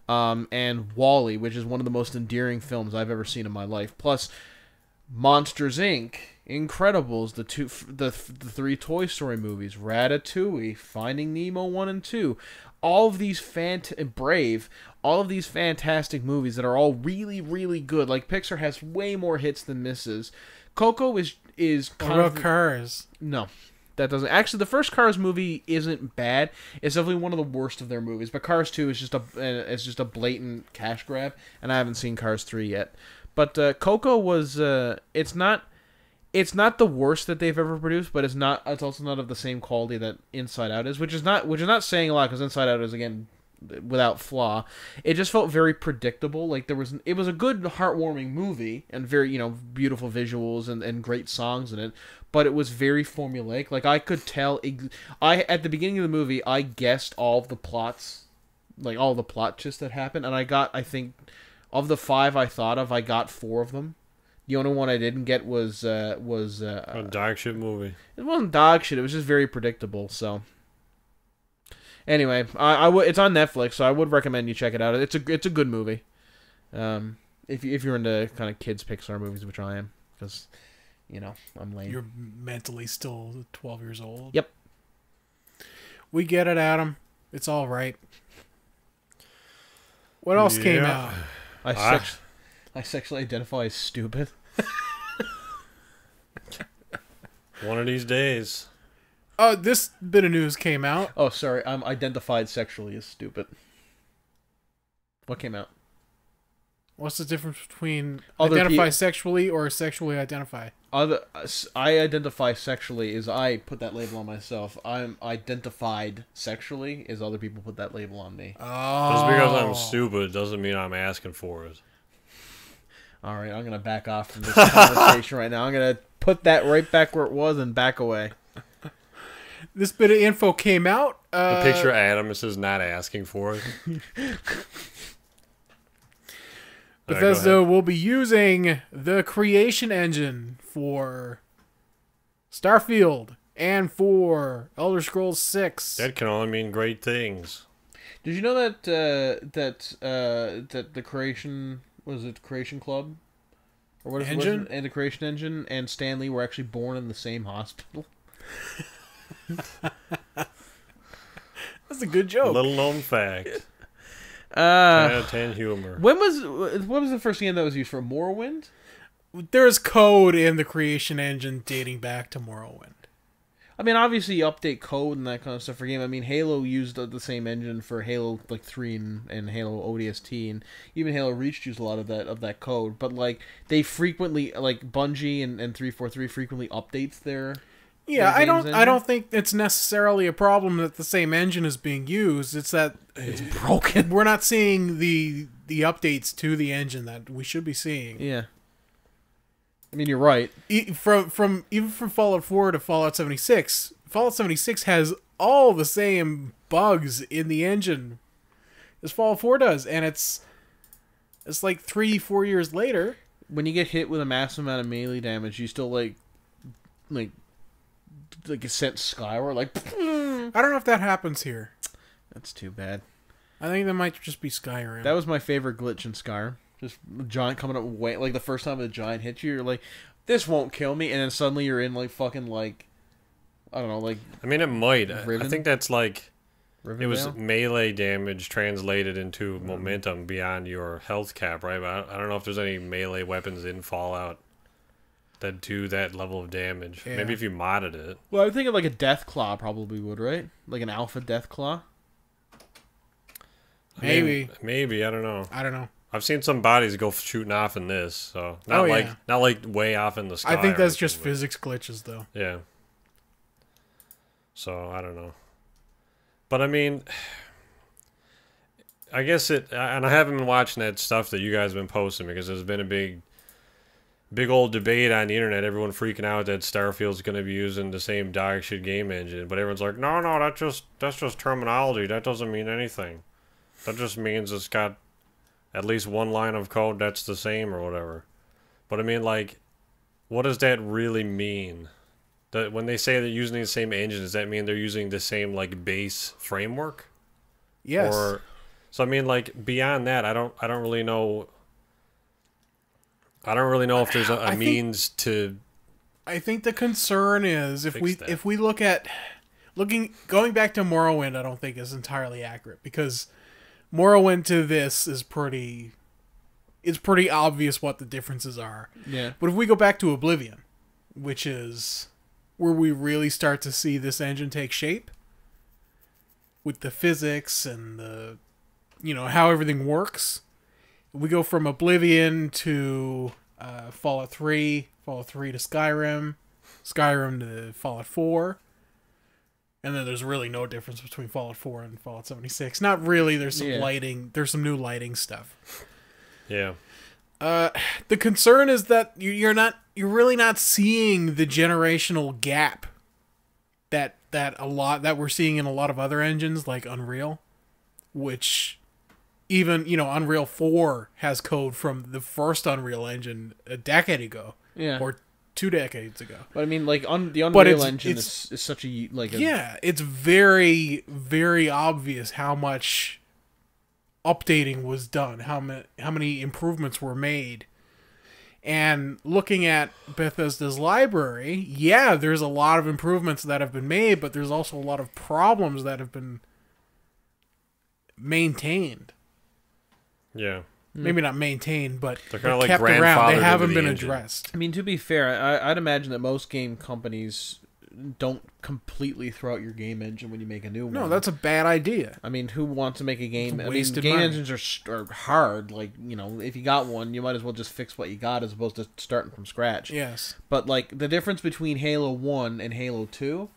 And WALL-E, which is one of the most endearing films I've ever seen in my life. Plus, Monsters Inc., Incredibles, the three Toy Story movies, Ratatouille, Finding Nemo 1 and 2. All of these Brave, all of these fantastic movies that are all really, really good. Like, Pixar has way more hits than misses. Coco is what about Cars? No, that doesn't. Actually, the first Cars movie isn't bad. It's definitely one of the worst of their movies. But Cars 2 is just a blatant cash grab, and I haven't seen Cars 3 yet. But Coco was it's not the worst that they've ever produced, but it's also not of the same quality that Inside Out is, which is not saying a lot, because Inside Out is, again, without flaw. It just felt very predictable. Like it was a good, heartwarming movie and very, beautiful visuals and great songs in it. But it was very formulaic. Like I could tell, at the beginning of the movie, I guessed all of the plots, like all the plot twists that happened, and I think, of the 5 I thought of, I got 4 of them. The only one I didn't get was a dog shit movie. It wasn't dog shit. It was just very predictable. So, anyway, it's on Netflix, so I would recommend you check it out. It's a good movie. If you're into kind of kids Pixar movies, which I am, because I'm lame. You're mentally still 12 years old. Yep. We get it, Adam. It's all right. What else came out? I sexually identify as stupid. One of these days. Oh, this bit of news came out. Oh, sorry. I'm identified sexually as stupid. What came out? What's the difference between identify sexually or sexually identify? I identify sexually is I put that label on myself. I'm identified sexually is other people put that label on me. Oh. Just because I'm stupid doesn't mean I'm asking for it. All right, I'm going to back off from this conversation right now. I'm going to put that right back where it was and back away. This bit of info came out. The picture of Adam is not asking for it. Bethesda will be using the creation engine for Starfield and for Elder Scrolls 6. That can only mean great things. Did you know that the Creation Club or what engine and the Creation Engine and Stan Lee were actually born in the same hospital? That's a good joke. Little known fact. 10 out of 10 humor. What was the first game that was used for Morrowind? There's code in the creation engine dating back to Morrowind. I mean, obviously you update code and that kind of stuff for game. I mean, Halo used the same engine for Halo 3 and Halo ODST, and even Halo Reach used a lot of that code. But like they frequently, like Bungie and 343 frequently updates their. Yeah, I don't think it's necessarily a problem that the same engine is being used. It's that it's broken. We're not seeing the updates to the engine that we should be seeing. Yeah. I mean, you're right. Even from Fallout 4 to Fallout 76, Fallout 76 has all the same bugs in the engine as Fallout 4 does, and it's like 3-4 years later. When you get hit with a massive amount of melee damage, you still like it sent skyward. Like I don't know if that happens here. That's too bad. I think that might just be Skyrim. That was my favorite glitch in Skyrim. Just a giant coming up way, like the first time the giant hits you, you're like, this won't kill me, and then suddenly you're in like fucking like, I don't know, like. I mean, it might. Riven? I think that's like. Rivendell? It was melee damage translated into momentum beyond your health cap, right? But I don't know if there's any melee weapons in Fallout that do that level of damage. Yeah. Maybe if you modded it. Well, I think like a Death Claw probably would, right? Like an Alpha Death Claw. Maybe. Maybe, I don't know. I don't know. I've seen some bodies go shooting off in this, so not like way off in the sky. I think that's just physics glitches, though. Yeah. So I don't know, but I mean, I guess and I haven't been watching that stuff that you guys have been posting because there's been a big old debate on the internet. Everyone freaking out that Starfield's going to be using the same dog shit game engine, but everyone's like, no, that's just terminology. That doesn't mean anything. That just means it's got at least one line of code that's the same or whatever. But I mean, like, what does that really mean? That when they say they're using the same engine, does that mean they're using the same like base framework? Yes. So I mean, like beyond that, I don't really know. I don't really know if there's a means to. I think the concern is if we look at going back to Morrowind, I don't think is entirely accurate because Morrowind to this is pretty. It's pretty obvious what the differences are. Yeah. But if we go back to Oblivion, which is where we really start to see this engine take shape with the physics and the, how everything works. We go from Oblivion to Fallout 3, Fallout 3 to Skyrim, Skyrim to Fallout 4. And then there's really no difference between Fallout 4 and Fallout 76. Not really. There's some lighting. There's some new lighting stuff. Yeah. The concern is that you're really not seeing the generational gap that we're seeing in a lot of other engines like Unreal, which even, Unreal 4 has code from the first Unreal engine a decade ago. Yeah. Or 2 decades ago. But I mean, like, the Unreal Engine is such a yeah, it's very, very obvious how much updating was done, how many improvements were made. And looking at Bethesda's library, yeah, there's a lot of improvements that have been made, but there's also a lot of problems that have been maintained. Yeah. Maybe not maintained, but they're kind of like kept around. They haven't been engine. addressed. I mean, to be fair, I'd imagine that most game companies don't completely throw out your game engine when you make a new one. No, that's a bad idea. I mean, who wants to make a game? I mean, wasted game money. engines are hard. Like, if you got one, you might as well just fix what you got as opposed to starting from scratch. Yes. But, like, the difference between Halo 1 and Halo 2,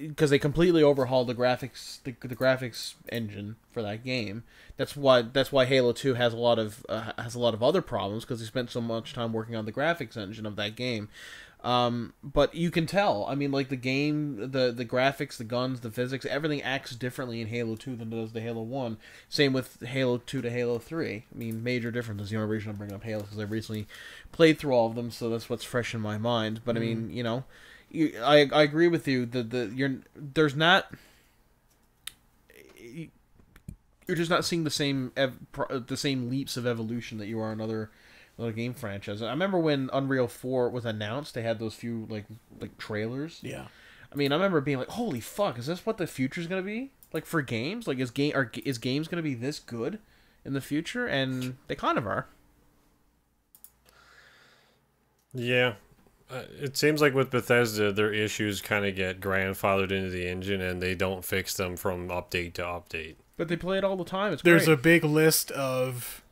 because they completely overhauled the graphics engine for that game. That's why Halo 2 has a lot of other problems, because they spent so much time working on the graphics engine of that game. But you can tell. I mean, like, the game, the graphics, the guns, the physics, everything acts differently in Halo 2 than it does to Halo 1. Same with Halo 2 to Halo 3. I mean, major differences. The only reason I'm bringing up Halo is because I recently played through all of them, so that's what's fresh in my mind. But I mean, I agree with you. You're just not seeing the same leaps of evolution that you are in other game franchises. I remember when Unreal 4 was announced, they had those few like trailers. Yeah. I mean, I remember being like, "Holy fuck! Is this what the future's gonna be like for games? Like, is games gonna be this good in the future?" And they kind of are. Yeah. It seems like with Bethesda, their issues kind of get grandfathered into the engine, and they don't fix them from update to update. But they play it all the time. There's a big list of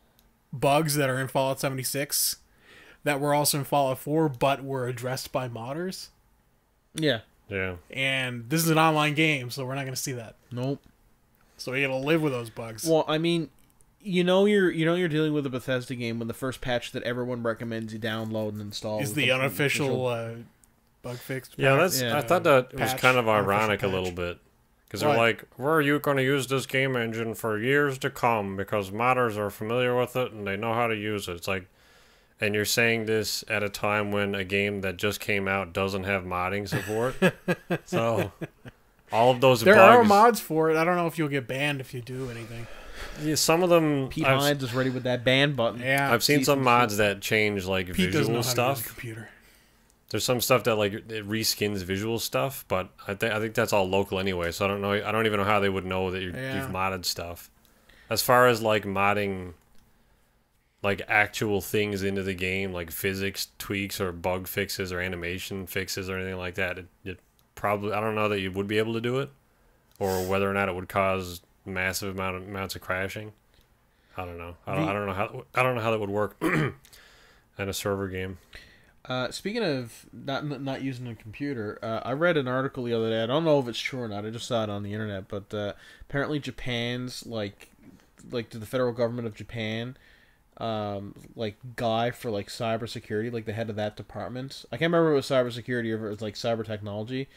bugs that are in Fallout 76 that were also in Fallout 4, but were addressed by modders. Yeah. Yeah. And this is an online game, so we're not going to see that. Nope. So we got to live with those bugs. Well, I mean, you're dealing with a Bethesda game when the first patch that everyone recommends you download and install is the unofficial bug fix. Yeah, I thought that was kind of ironic a patch. little bit. Because they're like, we're going to use this game engine for years to come because modders are familiar with it and they know how to use it. It's like, and you're saying this at a time when a game that just came out doesn't have modding support. So, all of those there bugs... are mods for it. I don't know if you'll get banned if you do anything. Yeah, some of them... Pete Hines is ready with that ban button. Yeah, I've seen some mods that change, like, Pete doesn't know visual how to stuff. use a computer. There's some stuff that like it reskins visual stuff, but I think that's all local anyway. So I don't even know how they would know that you've modded stuff. As far as like modding, like actual things into the game, like physics tweaks or bug fixes or animation fixes or anything like that, it probably, I don't know that you would be able to do it, or whether or not it would cause massive amounts of crashing. I don't know. I don't know how that would work in a server game. Speaking of not using a computer, I read an article the other day. I don't know if it's true or not. I just saw it on the internet, but apparently Japan's like to the federal government of Japan, guy for like cybersecurity, like the head of that department. I can't remember if it was cybersecurity or if it was like cyber technology.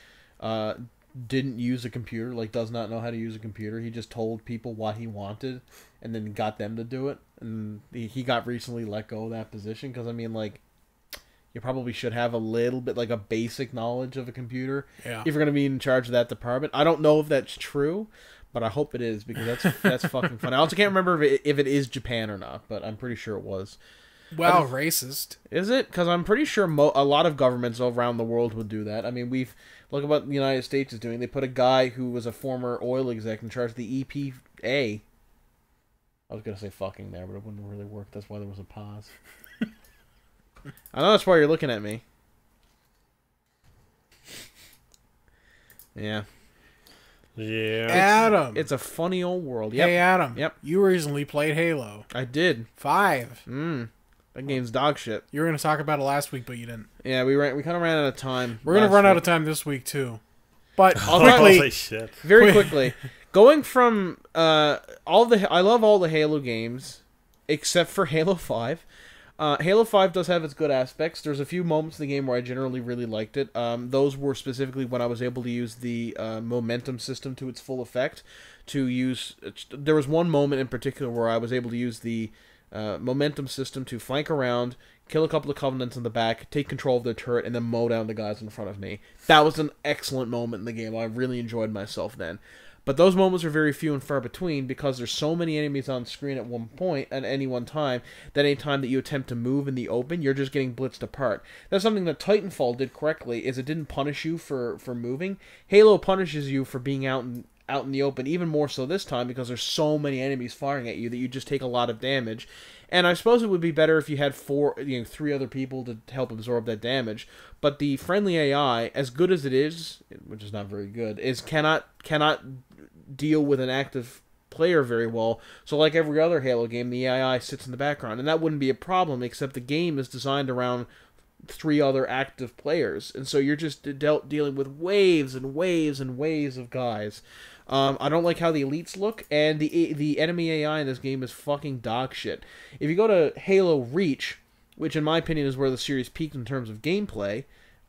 Didn't use a computer, like does not know how to use a computer. He just told people what he wanted, and then got them to do it. And he got recently let go of that position because I mean like. You probably should have a little bit, like a basic knowledge of a computer if you're going to be in charge of that department. I don't know if that's true, but I hope it is because that's fucking funny. I also can't remember if it is Japan or not, but I'm pretty sure it was. Well, racist. Is it? Because I'm pretty sure a lot of governments around the world would do that. I mean, look at what the United States is doing. They put a guy who was a former oil exec in charge of the EPA. I was going to say fucking there, but it wouldn't really work. That's why there was a pause. I know that's why you're looking at me. Yeah. Yeah. Adam. It's a funny old world. Yep. Hey, Adam. Yep. You recently played Halo. I did. 5. That game's dog shit. You were going to talk about it last week, but you didn't. Yeah, we kind of ran out of time. We're going to run out of time this week, too. But Holy quickly, shit. Very quickly, going from I love all the Halo games except for Halo 5. Halo 5 does have its good aspects. There's a few moments in the game where I generally really liked it. Those were specifically when I was able to use the momentum system to its full effect. There was one moment in particular where I was able to use the momentum system to flank around, kill a couple of Covenants in the back, take control of their turret, and then mow down the guys in front of me. That was an excellent moment in the game. I really enjoyed myself then. But those moments are very few and far between because there's so many enemies on screen at one point, at any one time, that any time that you attempt to move in the open, you're just getting blitzed apart. That's something that Titanfall did correctly, is it didn't punish you for moving. Halo punishes you for being out in the open, even more so this time because there's so many enemies firing at you that you just take a lot of damage. And I suppose it would be better if you had 3 other people to help absorb that damage. But the friendly AI, as good as it is, which is not very good, cannot deal with an active player very well. So like every other Halo game, the AI sits in the background, and that wouldn't be a problem, except the game is designed around 3 other active players, and so you're just dealing with waves and waves and waves of guys. I don't like how the elites look, and the enemy AI in this game is fucking dog shit. If you go to Halo Reach, which in my opinion is where the series peaked in terms of gameplay,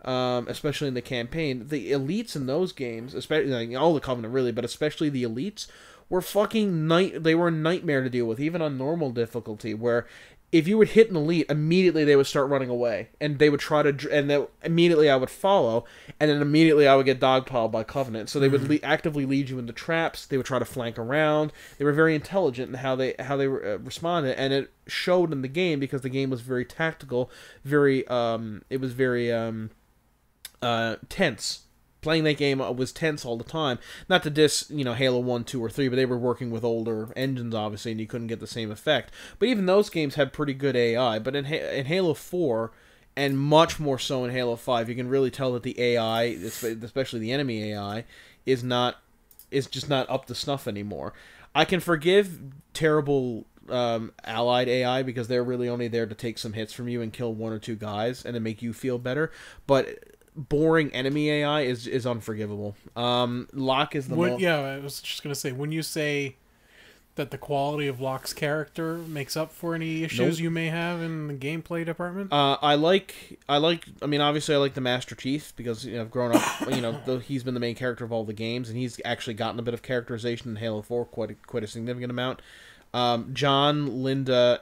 especially in the campaign, the elites in those games, especially all the Covenant really, but especially the elites, were fucking they were a nightmare to deal with, even on normal difficulty, where if you would hit an elite, immediately they would start running away, and they would try to, and then immediately I would follow, and then immediately I would get dogpiled by Covenant. So they would actively lead you into traps. They would try to flank around. They were very intelligent in how they responded, and it showed in the game because the game was very tactical, very tense. Playing that game was tense all the time. Not to diss, Halo 1, 2, or 3, but they were working with older engines, obviously, and you couldn't get the same effect. But even those games had pretty good AI. But in Halo 4, and much more so in Halo 5, you can really tell that the AI, especially the enemy AI, is just not up to snuff anymore. I can forgive terrible allied AI because they're really only there to take some hits from you and kill 1 or 2 guys and to make you feel better. But boring enemy AI is unforgivable. Locke is the most... Yeah, I was just going to say, when you say that the quality of Locke's character makes up for any issues you may have in the gameplay department? I mean, obviously I like the Master Chief because I've grown up, he's been the main character of all the games, and he's actually gotten a bit of characterization in Halo 4, quite a significant amount. John, Linda,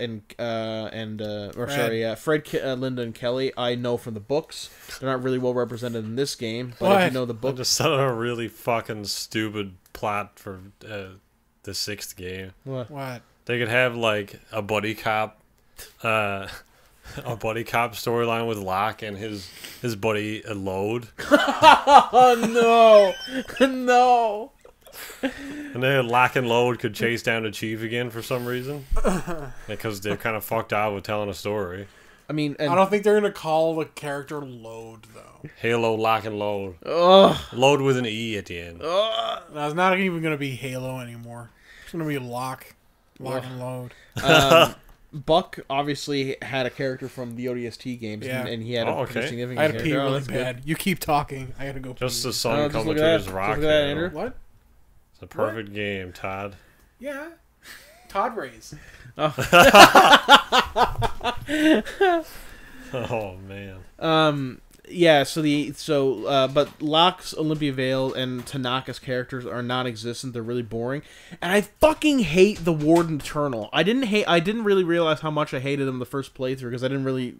Fred, Linda, and Kelly, I know from the books. They're not really well represented in this game, but if you know the book... I just saw a really fucking stupid plot for the 6th game. What? They could have, like, a buddy cop storyline with Locke and his buddy Load. Oh, no! No! And then Lock and Load could chase down the Chief again for some reason. Because they're kind of fucked out with telling a story. I mean... I don't think they're going to call the character Load, though. Halo, Lock, and Load. Ugh. Load with an E at the end. No, it's not even going to be Halo anymore. It's going to be Lock and Load. Buck obviously had a character from the ODST games, and he had a pretty significant I had to pee character. really bad. Good. You keep talking. I got to go pee. Just the sun coming through his rock. Andrew. What? It's a perfect game, Todd. Yeah. Todd Rays. Oh, man. But Locke's Olympia Vale and Tanaka's characters are non-existent. They're really boring, and I fucking hate the Warden Eternal. I didn't really realize how much I hated him the first playthrough because I didn't really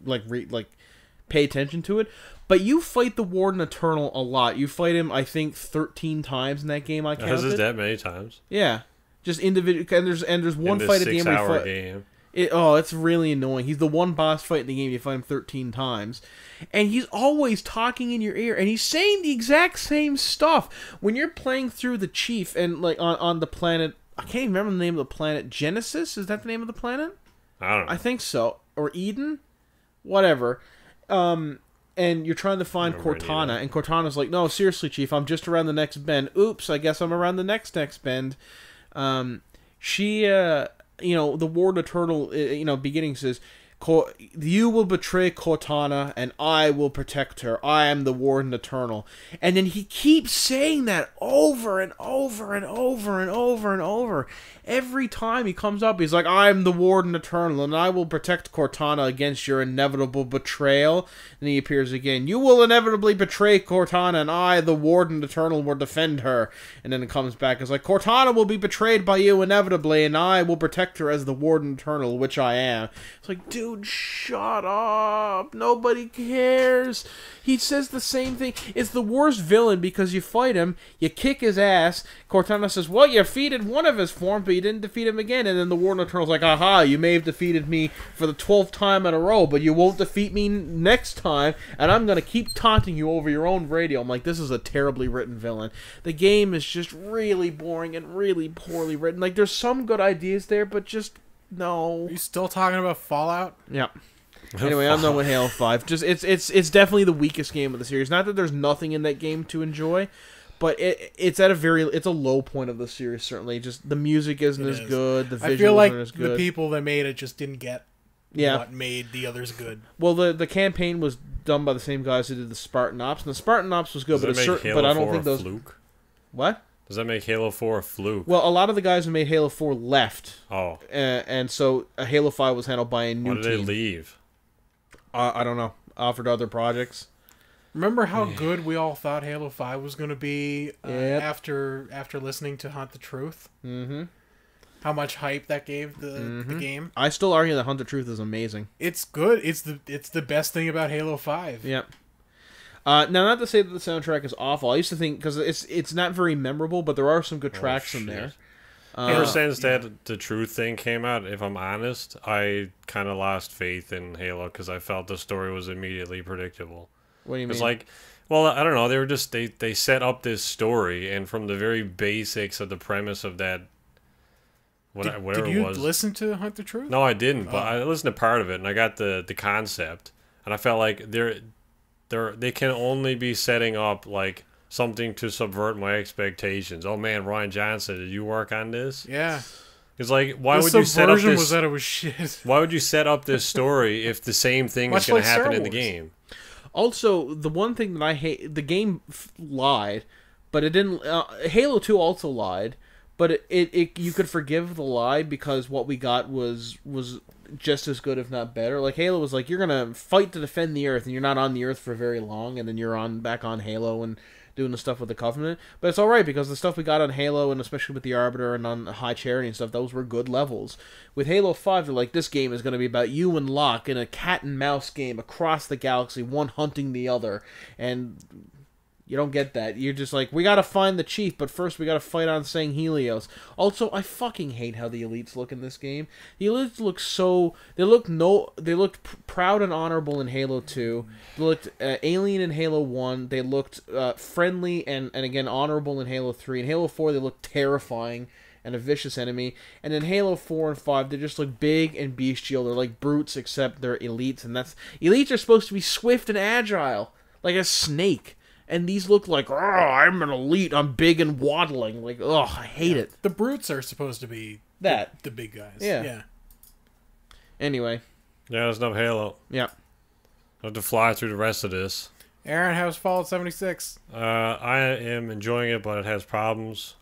pay attention to it. But you fight the Warden Eternal a lot. You fight him, I think, 13 times in that game. I counted. Has it that many times? Yeah, just individual. And there's one fight at the end where you fight. Game. It's really annoying. He's the one boss fight in the game. You fight him 13 times. And he's always talking in your ear. And he's saying the exact same stuff. When you're playing through the Chief and on the planet... I can't even remember the name of the planet. Genesis? Is that the name of the planet? I don't know. I think so. Or Eden? Whatever. And you're trying to find Cortana. And Cortana's like, no, seriously, Chief. I'm just around the next bend. Oops, I guess I'm around the next bend. The Warden Eternal, beginning says, You will betray Cortana, and I will protect her. I am the Warden Eternal. And then he keeps saying that over and over and over and over and over. Every time he comes up, he's like, I am the Warden Eternal, and I will protect Cortana against your inevitable betrayal. And he appears again. You will inevitably betray Cortana, and I, the Warden Eternal, will defend her. And then it comes back. It's like, Cortana will be betrayed by you inevitably, and I will protect her as the Warden Eternal, which I am. It's like, dude, shut up. Nobody cares. He says the same thing. It's the worst villain because you fight him, you kick his ass. Cortana says, well, you defeated one of his forms, but you didn't defeat him again. And then the Warden Eternal's like, aha, you may have defeated me for the 12th time in a row, but you won't defeat me next time, and I'm going to keep taunting you over your own radio. I'm like, this is a terribly written villain. The game is just really boring and really poorly written. Like, there's some good ideas there, but just, no. Are you still talking about Fallout? Yeah. Anyway, I'm done with Halo 5. Just it's definitely the weakest game of the series. Not that there's nothing in that game to enjoy, but it's a low point of the series, certainly. Just the music isn't as good, the visuals aren't as good. The people that made it just didn't get what made the others good. Well, the campaign was done by the same guys who did the Spartan Ops, and the Spartan Ops was good, but I don't think those fluke? What? Does that make Halo 4 a fluke? Well, a lot of the guys who made Halo 4 left. Oh. And so Halo 5 was handled by a new team. Why did they leave? I don't know. Offered other projects. Remember how good we all thought Halo 5 was going to be after listening to Hunt the Truth? Mm-hmm. How much hype that gave the game? I still argue that Hunt the Truth is amazing. It's good. It's the best thing about Halo 5. Yep. Now, not to say that the soundtrack is awful. I used to think, because it's not very memorable, but there are some good tracks in there. Ever since that the Truth thing came out, if I'm honest, I kind of lost faith in Halo because I felt the story was immediately predictable. What do you mean? It's like, well, I don't know. They were just they set up this story, and from the very basics of the premise of that, whatever did you it was. Listen to Hunt the Truth? No, I didn't. But I listened to part of it, and I got the concept, and I felt like they can only be setting up like something to subvert my expectations. Oh man, Ryan Johnson, did you work on this? Yeah. It's like, why would you set up this? Was that it was shit. Why would you set up this story if the same thing is going to happen in the game? Also, the one thing that I hate, the game lied, but it didn't. Halo 2 also lied, but it you could forgive the lie because what we got was just as good, if not better. Like, Halo was like, you're gonna fight to defend the Earth, and you're not on the Earth for very long, and then you're back on Halo and doing the stuff with the Covenant. But it's alright, because the stuff we got on Halo, and especially with the Arbiter and on High Charity and stuff, those were good levels. With Halo 5, they're like, this game is going to be about you and Locke in a cat-and-mouse game across the galaxy, one hunting the other. And you don't get that. You're just like, we gotta find the Chief, but first we gotta fight on Sang Helios. Also, I fucking hate how the Elites look in this game. The Elites look so... They looked proud and honorable in Halo 2. They looked alien in Halo 1. They looked friendly and again, honorable in Halo 3. In Halo 4, they looked terrifying and a vicious enemy. And in Halo 4 and 5, they just look big and bestial. They're like brutes, except they're elites, and elites are supposed to be swift and agile, like a snake. And these look like, oh, I'm an elite, I'm big and waddling. Like, oh, I hate it. The brutes are supposed to be the big guys. Yeah. Anyway. Yeah, there's no Halo. Yeah. I have to fly through the rest of this. Aaron, how's Fallout 76? I am enjoying it, but it has problems.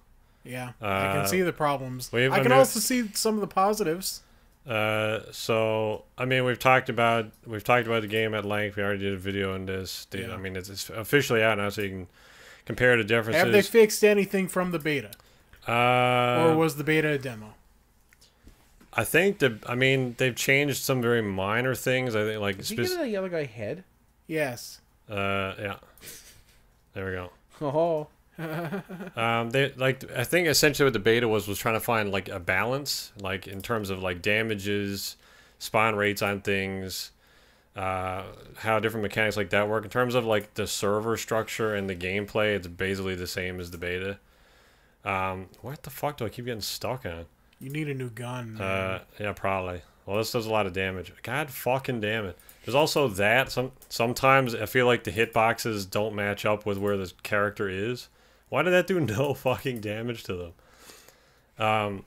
Yeah, I can see the problems. I can also see some of the positives. So I mean, we've talked about the game at length. We already did a video on this. I mean, it's officially out now, so you can compare the differences. Have they fixed anything from the beta? Or was the beta a demo? I think they've changed some very minor things. I think, like, did you give that yellow guy head? Yes. Yeah. There we go. Oh. I think essentially what the beta was trying to find like a balance, like in terms of like damages, spawn rates on things, how different mechanics like that work. In terms of like the server structure and the gameplay, it's basically the same as the beta. What the fuck do I keep getting stuck on? You need a new gun. Yeah, probably. Well, this does a lot of damage. God fucking damn it. There's also that. Sometimes I feel like the hitboxes don't match up with where the character is. Why did that do no fucking damage to them?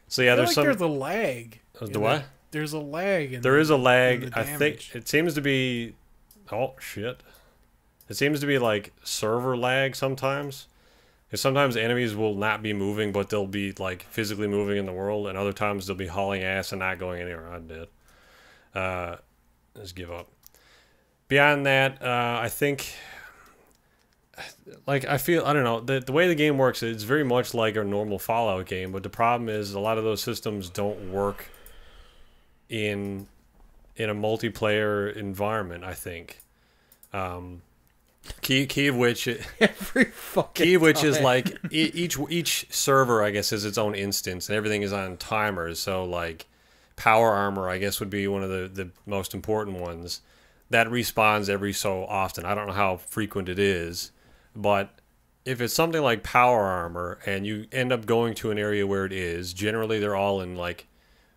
So yeah, there's a lag. The what? there's a lag. There is a in lag. the I think damage. it seems to be. Oh shit! It seems to be like server lag sometimes. Because sometimes enemies will not be moving, but they'll be like physically moving in the world, and other times they'll be hauling ass and not going anywhere. I'm dead. Just give up. Beyond that, I think, like, I don't know, the way the game works, it's very much like a normal Fallout game, but the problem is a lot of those systems don't work in a multiplayer environment, I think. Key of which Every fucking Key of which is time. like each server, I guess, is its own instance, and everything is on timers. So like power armor, I guess, would be one of the most important ones. That respawns every so often. I don't know how frequent it is, but if it's something like power armor and you end up going to an area where it is, generally they're all in like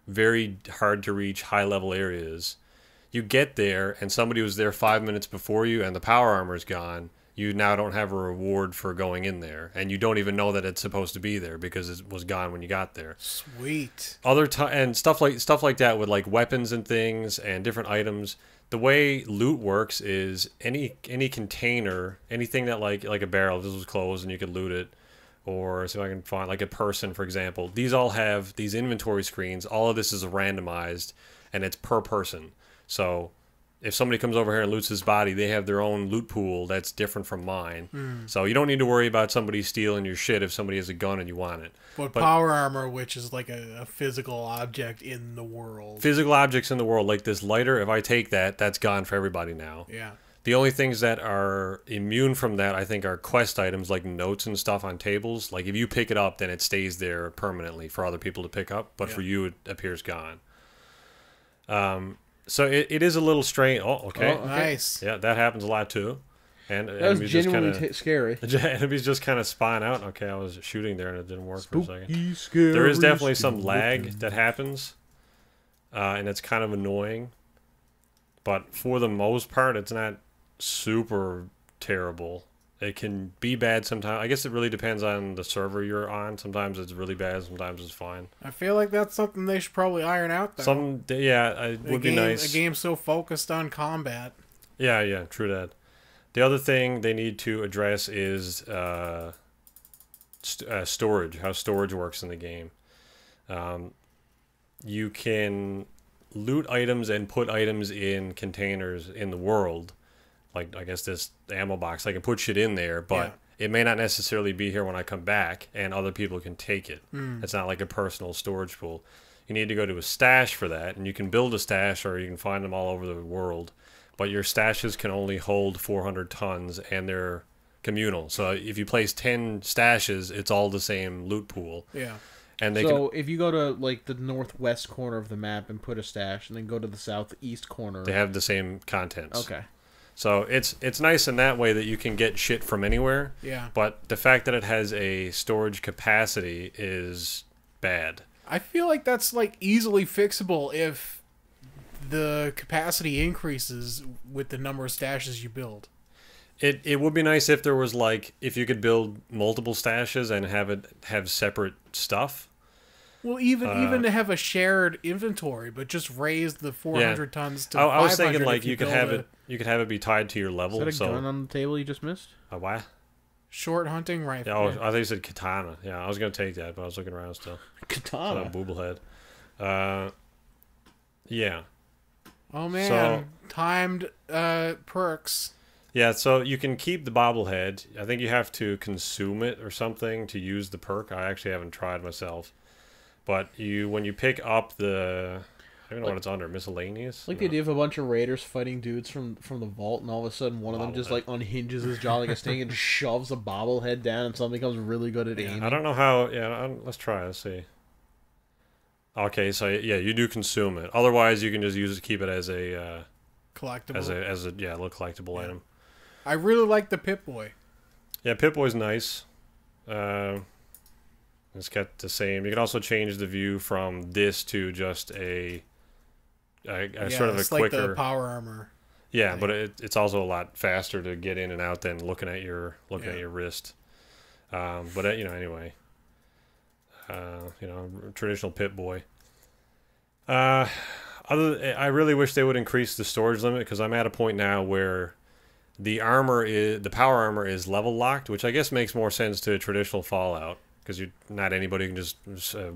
very hard to reach high level areas. You get there and somebody was there 5 minutes before you and the power armor's gone. You now don't have a reward for going in there, and you don't even know that it's supposed to be there because it was gone when you got there. Sweet. And stuff like that with like weapons and things and different items. The way loot works is any container, anything that like a barrel, if this was closed and you could loot it, or see if I can find like a person, for example. These all have these inventory screens. All of this is randomized, and it's per person. So if somebody comes over here and loots his body, they have their own loot pool that's different from mine. So you don't need to worry about somebody stealing your shit if somebody has a gun and you want it. But power armor, which is like a physical object in the world. Physical objects in the world, like this lighter, if I take that, that's gone for everybody now. Yeah. The only things that are immune from that, I think, are quest items like notes and stuff on tables. Like if you pick it up, then it stays there permanently for other people to pick up. But for you, it appears gone. So it is a little strange. Oh, okay. Oh, nice. Yeah, that happens a lot too. And That was genuinely scary. Enemies just kind of spawn out. Okay, I was shooting there and it didn't work for a second. Scary, There is definitely some lag that happens, and it's kind of annoying. But for the most part, it's not super terrible. It can be bad sometimes. I guess it really depends on the server you're on. Sometimes it's really bad. Sometimes it's fine. I feel like that's something they should probably iron out, though. It would be nice. A game so focused on combat. Yeah, true that. The other thing they need to address is storage, how storage works in the game. You can loot items and put items in containers in the world. Like, I guess this ammo box, I can put shit in there, but it may not necessarily be here when I come back, and other people can take it. It's not like a personal storage pool. You need to go to a stash for that, and you can build a stash, or you can find them all over the world. But your stashes can only hold 400 tons, and they're communal. So if you place 10 stashes, it's all the same loot pool. Yeah. And if you go to like the northwest corner of the map and put a stash, and then go to the southeast corner, they have the same contents. Okay. So it's nice in that way that you can get shit from anywhere. Yeah. But the fact that it has a storage capacity is bad. I feel like that's like easily fixable if the capacity increases with the number of stashes you build. It would be nice if there was like if you could build multiple stashes and have separate stuff. Well, even to have a shared inventory, but just raise the 400 tons to 500. I was thinking like you could have it be tied to your level. Is that a gun on the table you just missed? A what? Short hunting rifle. Yeah, I think you said katana. Yeah, I was gonna take that, but I was looking around still. Katana. Booblehead. Yeah. Oh man, So, timed perks. Yeah, so you can keep the bobblehead. I think you have to consume it or something to use the perk. I actually haven't tried myself. But when you pick up I don't know what it's under, miscellaneous? Like the idea of a bunch of raiders fighting dudes from the vault, and all of a sudden one of them just like unhinges his jaw like a snake and shoves a bobblehead down, and suddenly becomes really good at aiming. I don't know how. Yeah, let's try. Let's see. Okay, so yeah, you do consume it. Otherwise, you can just keep it as a collectible. as a little collectible item. I really like the Pip-Boy. Yeah, Pip-Boy's nice. It's got the same. You can also change the view from this to just a sort of a quicker. Like the power armor. Yeah, but it's also a lot faster to get in and out than looking at your wrist. But anyway, traditional Pip-Boy. I really wish they would increase the storage limit because I'm at a point now where the power armor is level locked, which I guess makes more sense to traditional Fallout because not anybody can just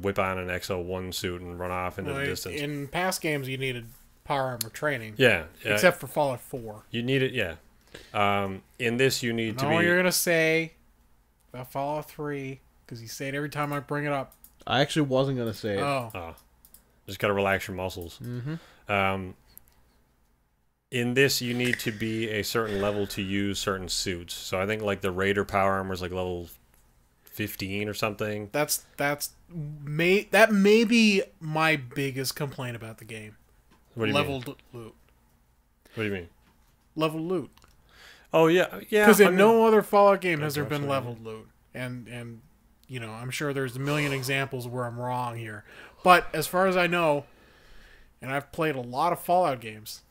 whip on an XO1 suit and run off into the distance. In past games, you needed power armor training. Yeah, except for Fallout 4. You need it, yeah. In this, you need to be... what you're going to say about Fallout 3, because you say it every time I bring it up. I actually wasn't going to say it. Oh. Just got to relax your muscles. Mm-hmm. In this, you need to be a certain level to use certain suits. So I think like the Raider power armor is like level 15 or something. That may be my biggest complaint about the game. What do you mean? Leveled loot. What do you mean? Leveled loot. Oh yeah. Because in no other Fallout game has there been leveled loot, and you know, I'm sure there's a million examples where I'm wrong here, but as far as I know, and I've played a lot of Fallout games,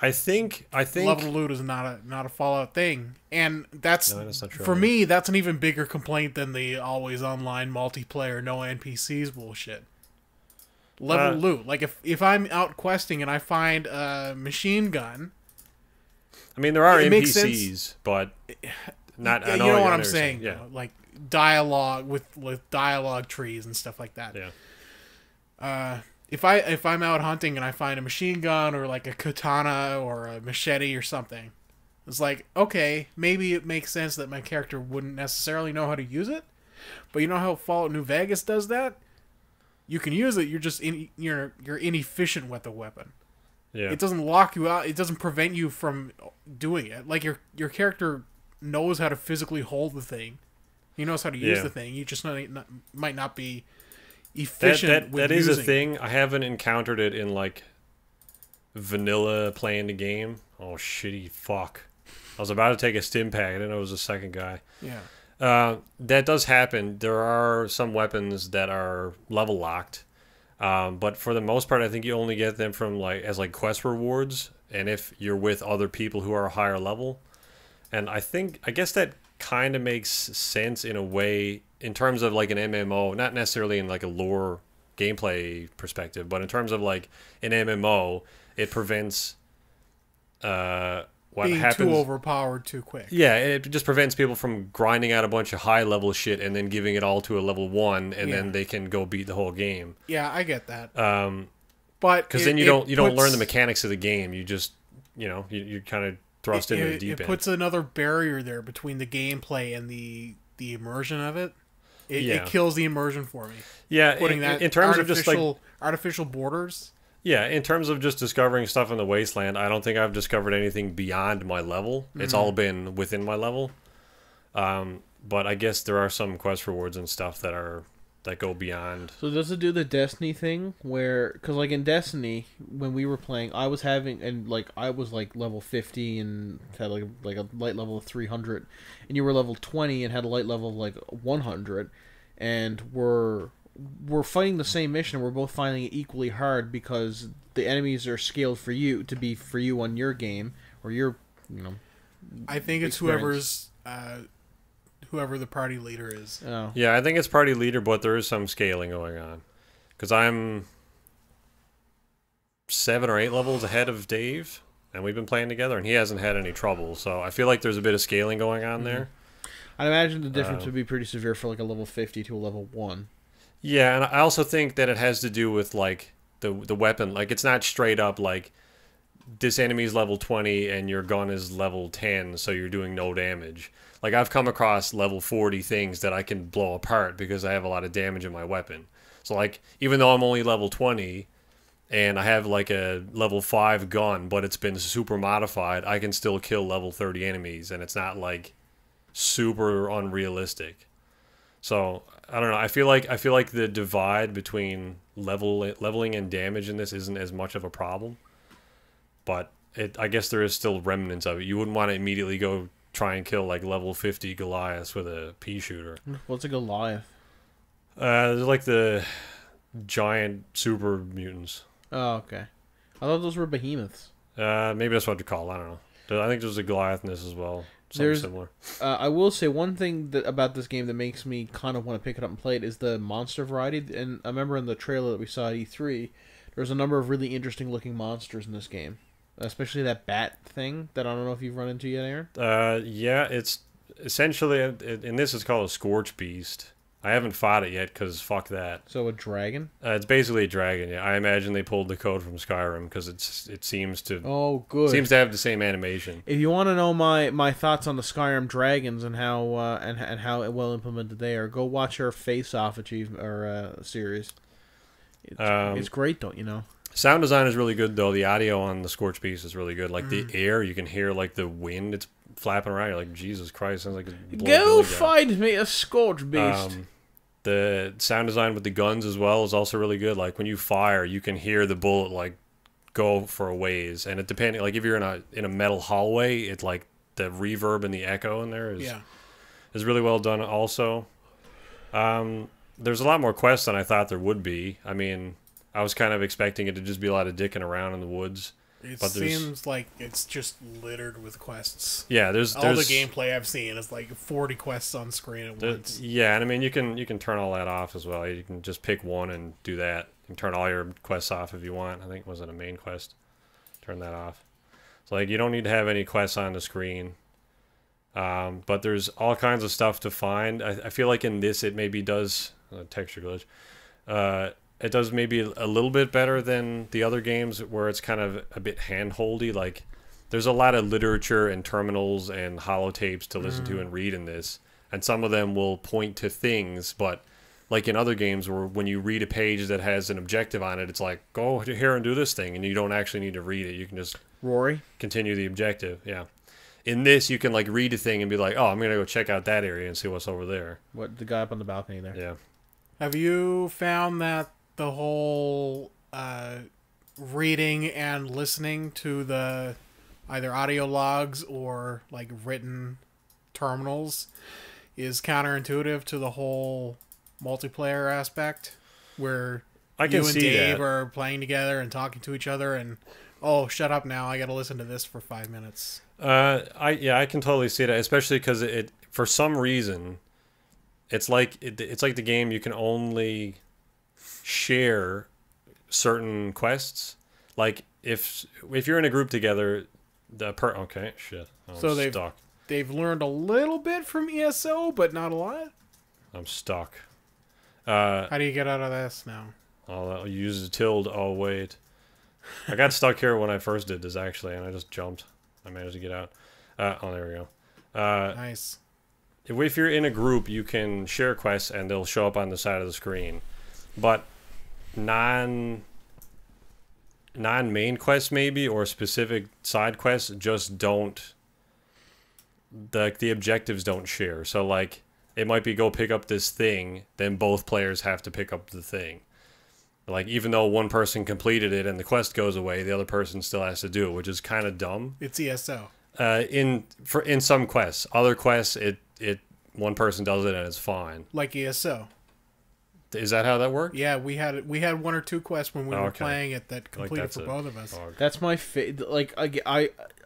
I think leveled loot is not a Fallout thing, and that's not true, for me. That's an even bigger complaint than the always online multiplayer no NPCs bullshit. Leveled loot, like if I'm out questing and I find a machine gun. I mean, there are NPCs, but not. You know what I'm saying? Yeah, like dialogue with dialogue trees and stuff like that. Yeah. If I'm out hunting and I find a machine gun or like a katana or a machete or something, it's like, okay, maybe it makes sense that my character wouldn't necessarily know how to use it, but you know how Fallout New Vegas does that? You can use it. You're just you're inefficient with the weapon. Yeah. It doesn't lock you out. It doesn't prevent you from doing it. Like your character knows how to physically hold the thing. He knows how to use the thing. You just might not be efficient. That is a thing. I haven't encountered it in like vanilla playing the game. Oh shitty fuck! I was about to take a stim pack. I didn't know it was a second guy. Yeah. That does happen. There are some weapons that are level locked. But for the most part, I think you only get them from as quest rewards, and if you're with other people who are higher level. And I guess that kind of makes sense in a way in terms of like an MMO, not necessarily in like a lore gameplay perspective, but in terms of like an MMO, it prevents what being happens, too overpowered too quick. Yeah, it just prevents people from grinding out a bunch of high level shit and then giving it all to a level 1, and then they can go beat the whole game. Yeah, I get that. But because then you don't learn the mechanics of the game. You just you're kind of thrust into the deep end. It puts another barrier there between the gameplay and the immersion of it. It kills the immersion for me. Yeah, putting that in terms of just like artificial borders. Yeah, in terms of just discovering stuff in the wasteland, I don't think I've discovered anything beyond my level. It's all been within my level. But I guess there are some quest rewards and stuff that go beyond. So does it do the Destiny thing where, because like in Destiny, when we were playing, I was level 50 and had like a light level of 300, and you were level 20 and had a light level of like 100, and we're fighting the same mission. We're both finding it equally hard because the enemies are scaled for you to be for you on your game or your, I think it's experience. Whoever the party leader is. Oh. Yeah, I think it's party leader, but there is some scaling going on. Because I'm 7 or 8 levels ahead of Dave, and we've been playing together, and he hasn't had any trouble. So I feel like there's a bit of scaling going on there. I'd imagine the difference would be pretty severe for like a level 50 to a level 1. Yeah, and I also think that it has to do with like the weapon. Like it's not straight up like this enemy's level 20 and your gun is level 10, so you're doing no damage. Like I've come across level 40 things that I can blow apart because I have a lot of damage in my weapon. So like even though I'm only level 20 and I have like a level 5 gun, but it's been super modified, I can still kill level 30 enemies, and it's not like super unrealistic. So I don't know. I feel like the divide between leveling and damage in this isn't as much of a problem, but I guess there is still remnants of it. You wouldn't want to immediately go try and kill like level 50 Goliaths with a pea shooter. What's a Goliath? They're like the giant super mutants. Oh, okay. I thought those were behemoths. Maybe that's what to call. I don't know. I think there's a Goliath in this as well. Something similar. I will say one thing about this game that makes me kind of want to pick it up and play it is the monster variety. And I remember in the trailer that we saw at E3, There's a number of really interesting looking monsters in this game, especially that bat thing that I don't know if you've run into yet, Aaron. Yeah, it's essentially in this it's called a Scorch Beast. I haven't fought it yet because fuck that. So a dragon? It's basically a dragon. Yeah, I imagine they pulled the code from Skyrim because it seems to Good. have the same animation. If you want to know my thoughts on the Skyrim dragons and how and how well implemented they are, go watch our Face Off achievement or series. It's great, don't you know? Sound design is really good though. The audio on the Scorch Beast is really good. Like the air, you can hear like the wind. It's flapping around. You're like, Jesus Christ, sounds like it's Go find me a Scorch Beast. The sound design with the guns as well is also really good. Like when you fire, you can hear the bullet like go for a ways, and it depending like if you're in a metal hallway, it's like the reverb and the echo in there is really well done. Also, there's a lot more quests than I thought there would be. I mean, I was kind of expecting it to just be a lot of dicking around in the woods. It seems like it's just littered with quests. Yeah, there's all the gameplay I've seen is like 40 quests on screen at once. Yeah, and I mean you can turn all that off as well. You can just pick one and do that. You can turn all your quests off if you want. I think it wasn't a main quest. Turn that off. So like you don't need to have any quests on the screen. But there's all kinds of stuff to find. I feel like in this it maybe does texture glitch. It does maybe a little bit better than the other games where it's kind of a bit hand-holdy. Like, there's a lot of literature and terminals and holotapes to listen to and read in this. And some of them will point to things, but like in other games where when you read a page that has an objective on it, it's like, go here and do this thing, and you don't actually need to read it. You can just continue the objective. Yeah. In this, you can like read a thing and be like, oh, I'm going to go check out that area and see what's over there. What, the guy up on the balcony there? Yeah. Have you found that the whole reading and listening to the either audio logs or like written terminals is counterintuitive to the whole multiplayer aspect where you and Dave are playing together and talking to each other and oh, shut up now, I gotta listen to this for 5 minutes. I can totally see that, especially because it for some reason it's like the game you can only share certain quests. Like if you're in a group together, okay, shit. So they've learned a little bit from ESO, but not a lot. I'm stuck. How do you get out of this now? I'll use the tilde. Oh wait, I got stuck here when I first did this actually, and I just jumped. I managed to get out. Oh, there we go. Nice. If you're in a group, you can share quests, and they'll show up on the side of the screen. But non-main quests maybe or specific side quests just don't, the objectives don't share. So like it might be go pick up this thing, then both players have to pick up the thing. Like even though one person completed it and the quest goes away, the other person still has to do it, which is kind of dumb. It's ESO. In some quests, other quests it one person does it and it's fine. Like ESO. Is that how that worked? Yeah, we had one or two quests when we were playing it that completed for both of us. That's my like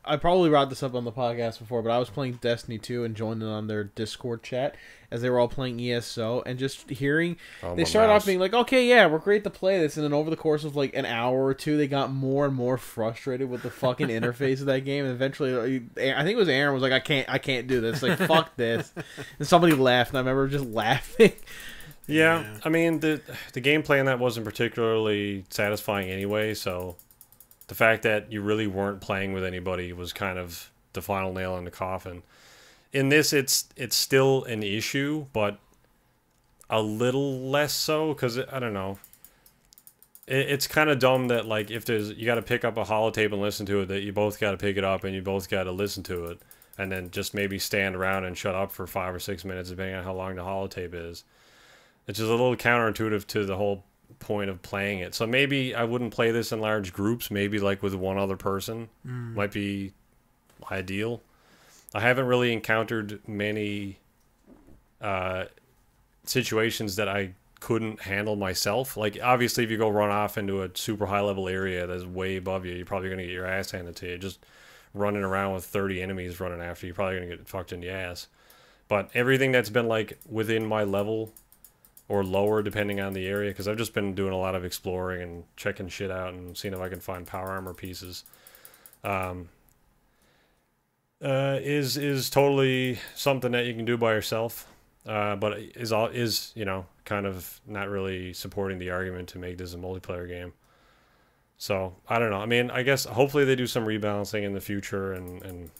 I probably brought this up on the podcast before, but I was playing Destiny 2 and joined in on their Discord chat as they were all playing ESO and just hearing they started off being like, okay, yeah, we're great to play this, and then over the course of like an hour or two, they got more and more frustrated with the fucking interface of that game, and eventually, I think it was Aaron was like, I can't do this, like fuck this, and somebody laughed, and I remember just laughing. Yeah, I mean the gameplay in that wasn't particularly satisfying anyway, so the fact that you really weren't playing with anybody was kind of the final nail in the coffin. In this, it's still an issue, but a little less so, because I don't know. It's kind of dumb that like if you got to pick up a holotape and listen to it, that you both got to pick it up and you both got to listen to it, and then just maybe stand around and shut up for 5 or 6 minutes, depending on how long the holotape is. It's just a little counterintuitive to the whole point of playing it. So maybe I wouldn't play this in large groups. Maybe like with one other person might be ideal. I haven't really encountered many situations that I couldn't handle myself. Like obviously if you go run off into a super high level area that's way above you, you're probably going to get your ass handed to you. Just running around with 30 enemies running after you, you're probably going to get fucked in the ass. But everything that's been like within my level or lower depending on the area, because I've just been doing a lot of exploring and checking shit out and seeing if I can find power armor pieces. Is totally something that you can do by yourself, but is you know, kind of not really supporting the argument to make this a multiplayer game. So I don't know. I mean, I guess hopefully they do some rebalancing in the future and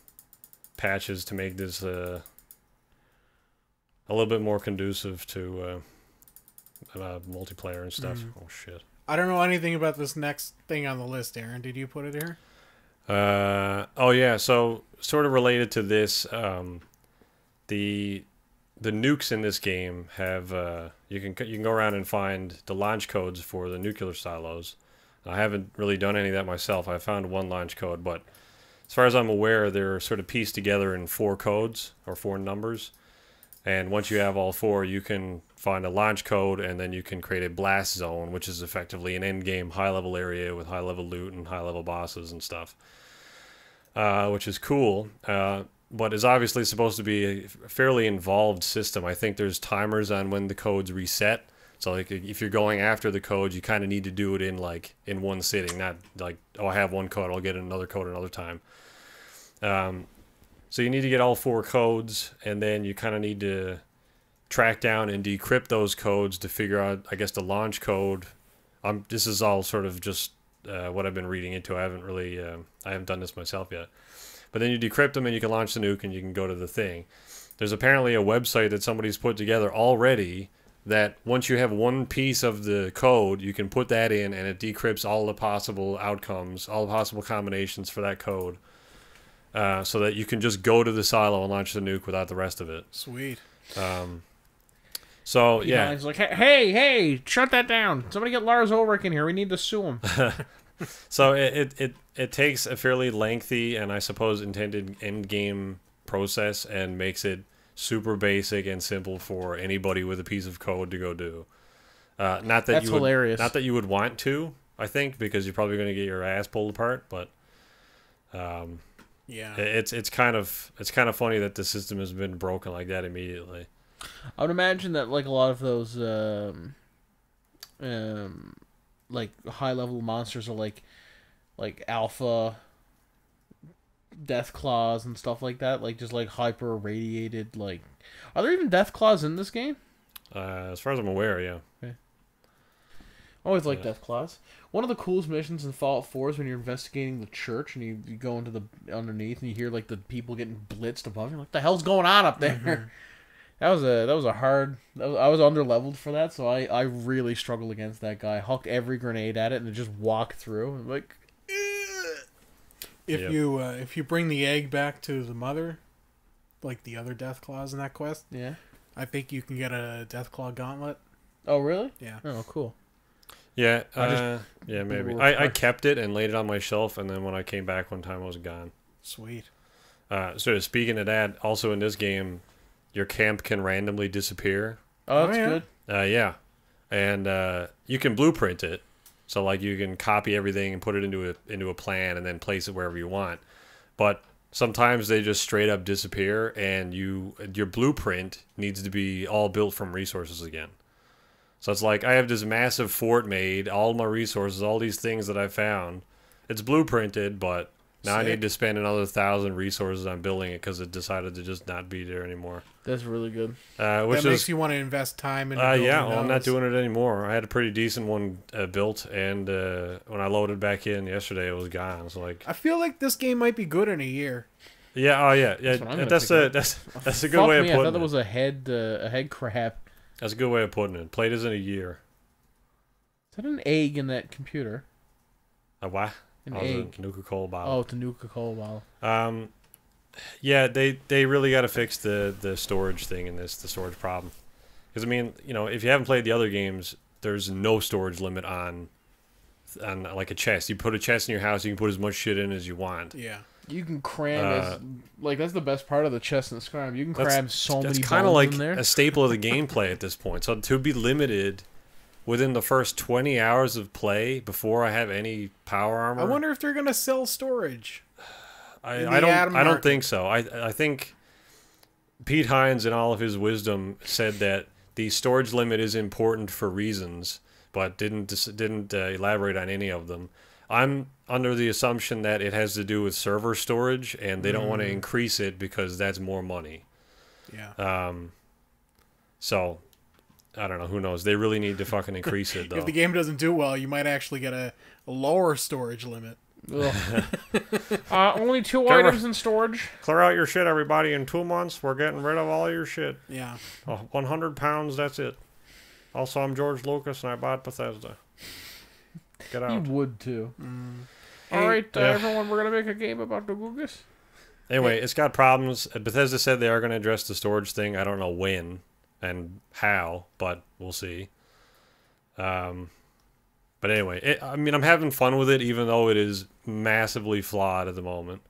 patches to make this a little bit more conducive to multiplayer and stuff. Oh shit! I don't know anything about this next thing on the list, Aaron. Did you put it here? Oh yeah. So sort of related to this, the nukes in this game have you can go around and find the launch codes for the nuclear silos. I haven't really done any of that myself. I found one launch code, but as far as I'm aware, they're sort of pieced together in 4 codes or 4 numbers. And once you have all 4, you can find a launch code, and then you can create a blast zone, which is effectively an end-game high-level area with high-level loot and high-level bosses and stuff, which is cool. But is obviously supposed to be a fairly involved system. I think there's timers on when the codes reset. So like if you're going after the codes, you kind of need to do it in one sitting, not like, oh, I have one code, I'll get another code another time. So you need to get all 4 codes, and then you kind of need to track down and decrypt those codes to figure out, I guess, the launch code. This is all sort of just what I've been reading into. I haven't really, I haven't done this myself yet. But then you decrypt them, and you can launch the nuke, and you can go to the thing. There's apparently a website that somebody's put together already that once you have one piece of the code, you can put that in, and it decrypts all the possible outcomes, all the possible combinations for that code. So that you can just go to the silo and launch the nuke without the rest of it. Sweet. So yeah, He's like, hey, shut that down! Somebody get Lars Ulrich in here. We need to sue him. So it takes a fairly lengthy and I suppose intended end game process and makes it super basic and simple for anybody with a piece of code to go do. Not that That's hilarious. Not that you would want to, I think, because you're probably going to get your ass pulled apart. But yeah, it's kind of funny that the system has been broken like that immediately. I would imagine that like a lot of those like high level monsters are like alpha death claws and stuff like that, like just like hyper irradiated. Like, are there even death claws in this game? As far as I'm aware, yeah. Okay. I always like death claws. One of the coolest missions in Fallout 4 is when you're investigating the church and you go into the underneath and you hear like the people getting blitzed above you. Like, what the hell's going on up there? Mm-hmm. That was a hard. I was under leveled for that, so I really struggled against that guy. Hucked every grenade at it and it just walked through. I'm like, if you bring the egg back to the mother, like the other death claws in that quest, yeah, I think you can get a death claw gauntlet. Oh really? Yeah. Oh cool. Yeah, yeah, maybe. I kept it and laid it on my shelf, and then when I came back one time, it was gone. Sweet. So speaking of that, also in this game, your camp can randomly disappear. Oh, that's good. Yeah, and you can blueprint it, so like you can copy everything and put it into a plan, and then place it wherever you want. But sometimes they just straight up disappear, and your blueprint needs to be all built from resources again. So it's like, I have this massive fort made, all my resources, all these things that I found. It's blueprinted, but now I need to spend another 1,000 resources on building it because it decided to just not be there anymore. That's really good. Which makes you want to invest time into building yeah, well, those. I'm not doing it anymore. I had a pretty decent one built, and when I loaded back in yesterday, it was gone. So like, I feel like this game might be good in a year. Yeah, oh yeah. That's a good way of putting it. I thought that was a head crap. That's a good way of putting it. Played as in a year. Is that an egg in that computer? A what? An egg. A Nuka-Cola bottle. Oh, it's a Nuka-Cola bottle. Yeah, they really got to fix the storage thing in this, the storage problem. Because, I mean, you know, if you haven't played the other games, there's no storage limit on like a chest. You put a chest in your house, you can put as much shit in as you want. Yeah. You can cram that's the best part of the chest and scram. You can cram so many bones in there. That's kind of like a staple of the gameplay at this point. So to be limited within the first 20 hours of play before I have any power armor. I wonder if they're gonna sell storage. I don't think so. I think Pete Hines, in all of his wisdom, said that the storage limit is important for reasons, but didn't elaborate on any of them. I'm under the assumption that it has to do with server storage, and they don't want to increase it because that's more money. Yeah. So, I don't know. Who knows? They really need to fucking increase it, though. If the game doesn't do well, you might actually get a lower storage limit. Only 2 items in storage. Clear out your shit, everybody. In 2 months, we're getting rid of all your shit. Yeah. 100 pounds, that's it. Also, I'm George Lucas, and I bought Bethesda. Get out. You would, too. Hey, All right, everyone, we're going to make a game about the Googus. Anyway, it's got problems. Bethesda said they are going to address the storage thing. I don't know when and how, but we'll see. But anyway, I mean, I'm having fun with it, even though it is massively flawed at the moment.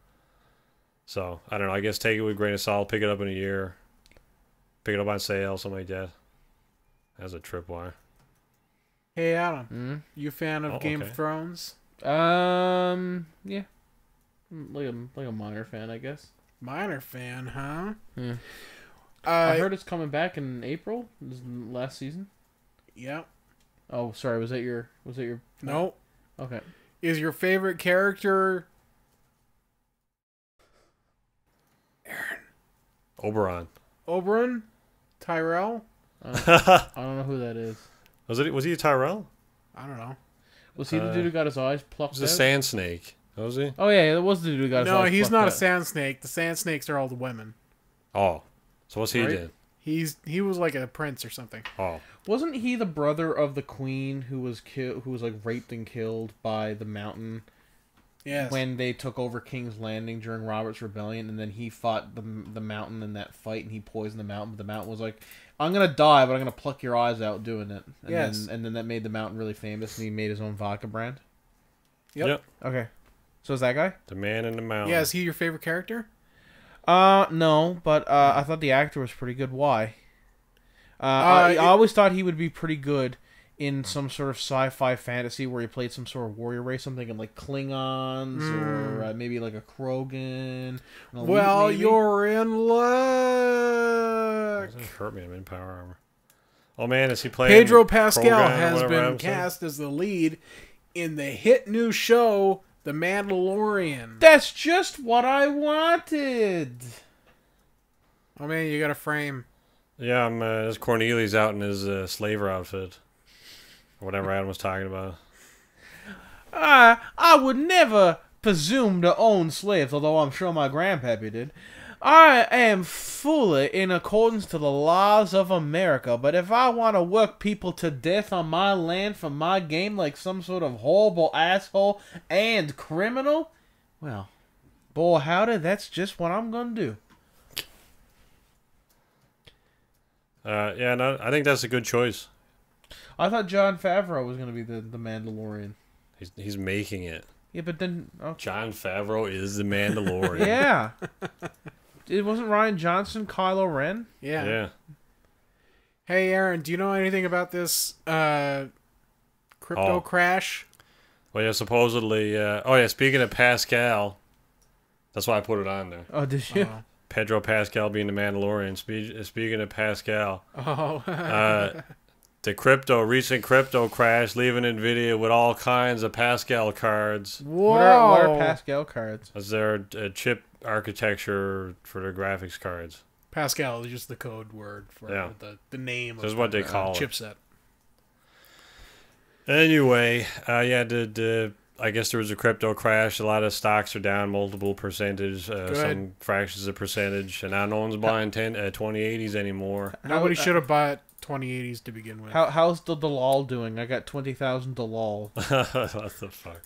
So, I don't know. I guess take it with a grain of salt. Pick it up in a year. Pick it up on sale, something like that. That's a tripwire. Hey, Adam. You a fan of Game of Thrones? Yeah. Like a minor fan, I guess. Minor fan, huh? Yeah. I heard it's coming back in April. This is last season. Yeah. Oh, sorry. Was that your? No. Okay. Is your favorite character Oberon. Oberyn? Tyrell? I don't know who that is. Was he a Tyrell? I don't know. Was he the dude who got his eyes plucked He was a out? sand snake. Was he? Oh yeah, that was the dude who got his eyes plucked out. No, he's not a sand snake. The sand snakes are all the women. Oh. So what's he Right? did? He was like a prince or something. Oh. Wasn't he the brother of the queen who was like raped and killed by the Mountain? Yes. When they took over King's Landing during Robert's Rebellion, and then he fought the Mountain in that fight, and he poisoned the Mountain. But the Mountain was like, "I'm gonna die, but I'm gonna pluck your eyes out doing it." And Yes. then that made the Mountain really famous, and he made his own vodka brand. Yep. Okay. So is that guy? The man in the mountain. Yeah, is he your favorite character? No, but I thought the actor was pretty good. Why? I always thought he would be pretty good in some sort of sci-fi fantasy where he played some sort of warrior race. I'm thinking like Klingons or maybe like a Krogan. Well, maybe. you're in luck. Doesn't hurt me. I'm in power armor. Oh man, is he playing? Pedro Pascal Krogan or has whatever been episode? cast as the lead in the hit new show, The Mandalorian. That's just what I wanted. Oh man, you got a frame. Yeah, there's Cornelius out in his slaver outfit. Or whatever Adam was talking about. I would never presume to own slaves, although I'm sure my grandpappy did. I am fully in accordance to the laws of America, but if I want to work people to death on my land for my game like some sort of horrible asshole and criminal, well, boy howdy, that's just what I'm gonna do. Yeah, no, I think that's a good choice. I thought Jon Favreau was gonna be the Mandalorian. He's making it. Yeah, but then... Okay. Jon Favreau is the Mandalorian. Yeah. It wasn't Ryan Johnson, Kylo Ren? Yeah. Yeah. Hey, Aaron, do you know anything about this crypto crash? Well, yeah, supposedly... speaking of Pascal, that's why I put it on there. Oh, did you? Pedro Pascal being the Mandalorian. Speaking of Pascal... The recent crypto crash, leaving NVIDIA with all kinds of Pascal cards. Whoa! What are Pascal cards? That's their chip architecture for their graphics cards. Pascal is just the code word for the name That's of what the they call it. chipset. Anyway, I guess there was a crypto crash. A lot of stocks are down multiple percentage, some fractions of percentage, and now no one's buying 2080s anymore. Nobody should have bought 2080s to begin with. How's the Dalal doing? I got 20,000 Dalal. What the fuck?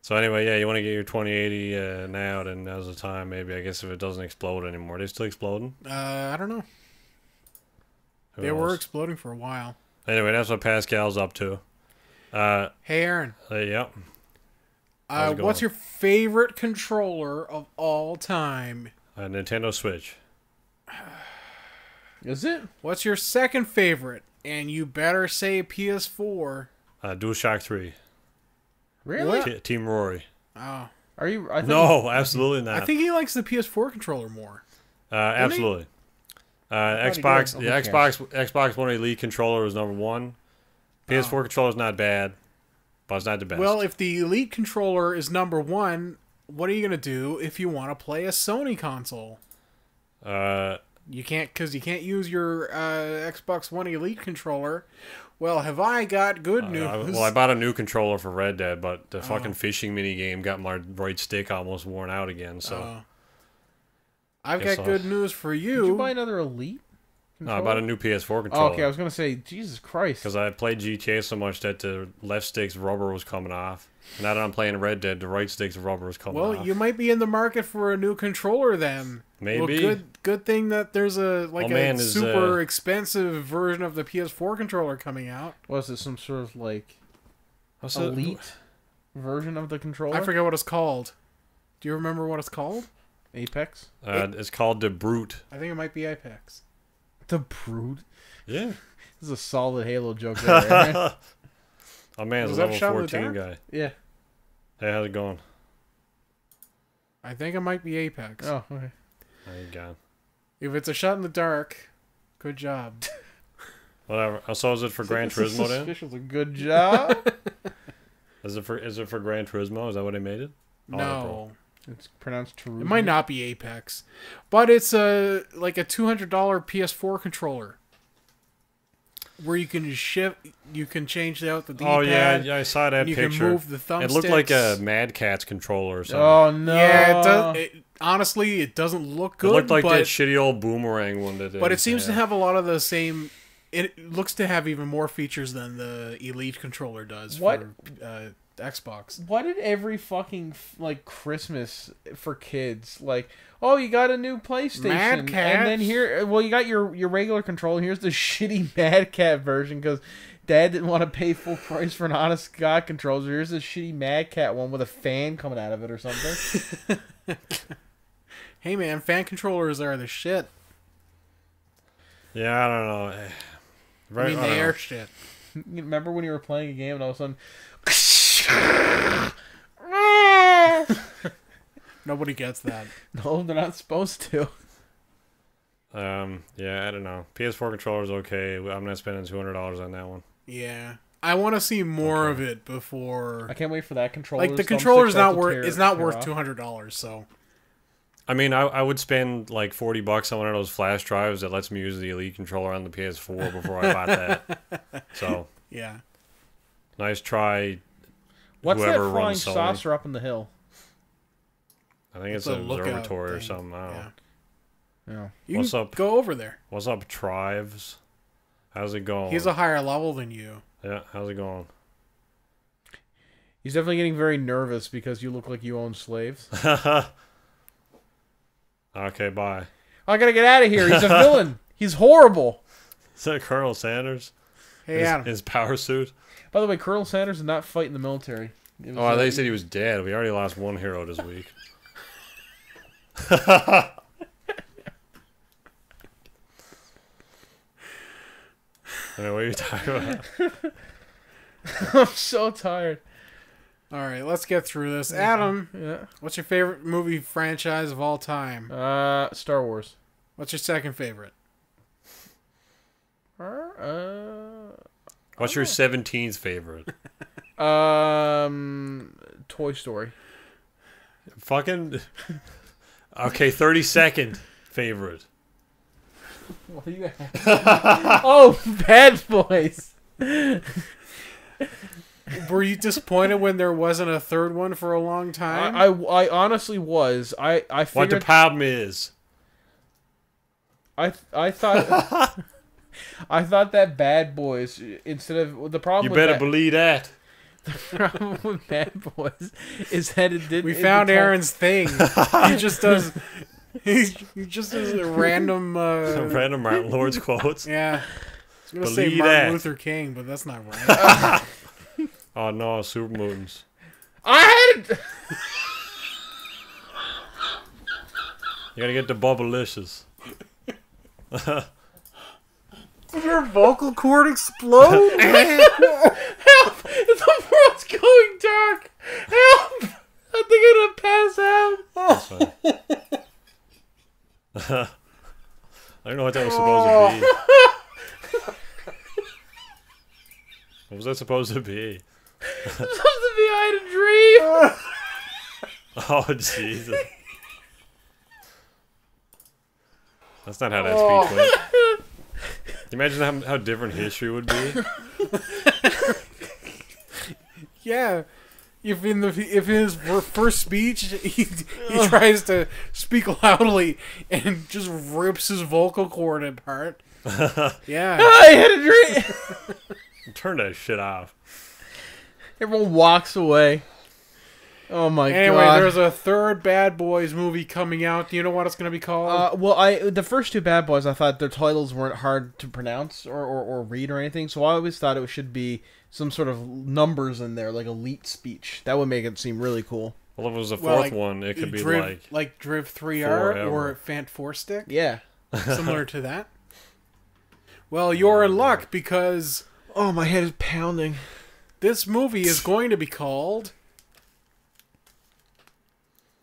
So anyway, yeah, you want to get your 2080 now, then now's the time. Maybe, I guess, if it doesn't explode anymore. Are they still exploding? I don't know. Who They knows? were exploding for a while. Anyway, that's what Pascal's up to. Hey, Aaron. Yep. What's your favorite controller of all time? Nintendo Switch. Is it? What's your second favorite? And you better say PS4. DualShock 3. Really? Team Rory. Oh. Are you? No, absolutely not. I think he likes the PS4 controller more. Absolutely. Xbox, good. the Oh, who cares? Xbox One Elite controller is number 1. PS4 controller is not bad, but it's not the best. Well, if the Elite controller is number 1, what are you gonna do if you want to play a Sony console? You can't, because you can't use your Xbox One Elite controller. Well, have I got good news? I bought a new controller for Red Dead, but the fucking fishing mini game got my right stick almost worn out again. So I've got good news for you. Did you buy another Elite? No, I bought a new PS4 Oh, controller. okay, I was gonna say, Jesus Christ. Because I played GTA so much that the left stick's rubber was coming off. Now that I'm playing Red Dead, the right stick's rubber is coming off. Well, you might be in the market for a new controller then. Maybe. Well, good thing that there's a super expensive version of the PS4 controller coming out. Was it some sort of like Elite version of the controller? I forget what it's called. Do you remember what it's called? Apex? It's called the Brute. I think it might be Apex. The Brood? Yeah. This is a solid Halo joke there, right? Oh man, it's Was a that level Shot in the 14 Dark? guy. Yeah. Hey, how's it going? I think it might be Apex. Oh, okay. There you go. If it's a Shot in the Dark, good job. Whatever. So is it for Gran Turismo then? Suspicious. A good job. Is it for Gran Turismo? Is that what they made it? No. It's pronounced Turismo. It might not be Apex. But it's like a $200 PS4 controller. Where you can change out the D-pad. Oh yeah, I saw that you picture. Can move the thumbsticks. It looked like a Mad Catz controller or something. Oh no! Yeah, honestly, it doesn't look good. It looked like that shitty old boomerang one that. But it seems to have a lot of the same. It looks to have even more features than the Elite controller does for Xbox. Why did every fucking like Christmas for kids like? Oh, you got a new PlayStation, Mad Cat. And then here, well, you got your regular controller. Here's the shitty Mad Cat version because Dad didn't want to pay full price for an honest God controller. Here's this shitty Mad Cat one with a fan coming out of it or something. Hey man, fan controllers are the shit. Yeah, I don't know. I mean, they are shit. You remember when you were playing a game and all of a sudden? Nobody gets that. No, they're not supposed to. Yeah, I don't know. PS4 controller's okay. I'm not spending $200 on that one. Yeah, I want to see more of it before. I can't wait for that controller. Like the controller's not worth. It's not worth $200. So. I mean, I would spend like $40 on one of those flash drives that lets me use the Elite controller on the PS4 before I bought that. So. Yeah. Nice try. What's that whoever flying runs Sony. saucer up in the hill? I think it's an observatory or something. I don't know. Yeah. You What's can up? Go over there. What's up, Trives? How's it going? He's a higher level than you. Yeah, how's it going? He's definitely getting very nervous because you look like you own slaves. Okay, bye. I gotta get out of here. He's a villain. He's horrible. Is that Colonel Sanders? Hey, Adam. His power suit? By the way, Colonel Sanders did not fight in the military. Oh, they said he was dead. We already lost one hero this week. Anyway, what are you talking about? I'm so tired. All right, let's get through this. Adam, Yeah. what's your favorite movie franchise of all time? Star Wars. What's your second favorite? What's your 17th favorite? Toy Story. Fucking. Okay, 32nd favorite. What are you? Oh, Bad Boys. Were you disappointed when there wasn't a third one for a long time? I honestly was. I figured. What the problem is? I thought. I thought that Bad Boys instead of the problem. You with better that, believe that. The problem with Bad Boys is that it didn't. We found Aaron's thing. He just does. He just does a random. Random Martin Lawrence quotes. Yeah. I was gonna Believe say Martin that. Luther King, but that's not right. Oh no, super mutants. I had. You gotta get the bubblicious. Did your vocal cord explode? Help! The world's going dark. Help! I think I'm gonna pass out. That's fine. I don't know what that was supposed What was that supposed to be? It's supposed to be I had a dream. Oh, Jesus. That's not how that speech went. Can you imagine how different history would be? Yeah. If in his first speech he tries to speak loudly and just rips his vocal cord apart. Yeah. I had a dream. Turn that shit off. Everyone walks away. Oh my Anyway, god. there's a third Bad Boys movie coming out. Do you know what it's going to be called? Well, the first two Bad Boys, I thought their titles weren't hard to pronounce or read or anything, so I always thought it should be some sort of numbers in there, like Elite Speech. That would make it seem really cool. Well, if it was the fourth one, it could be like Driv 3R Forever. or Fant 4 Stick. Yeah. Similar to that. Well, you're in luck because Oh, my head is pounding. this movie is going to be called...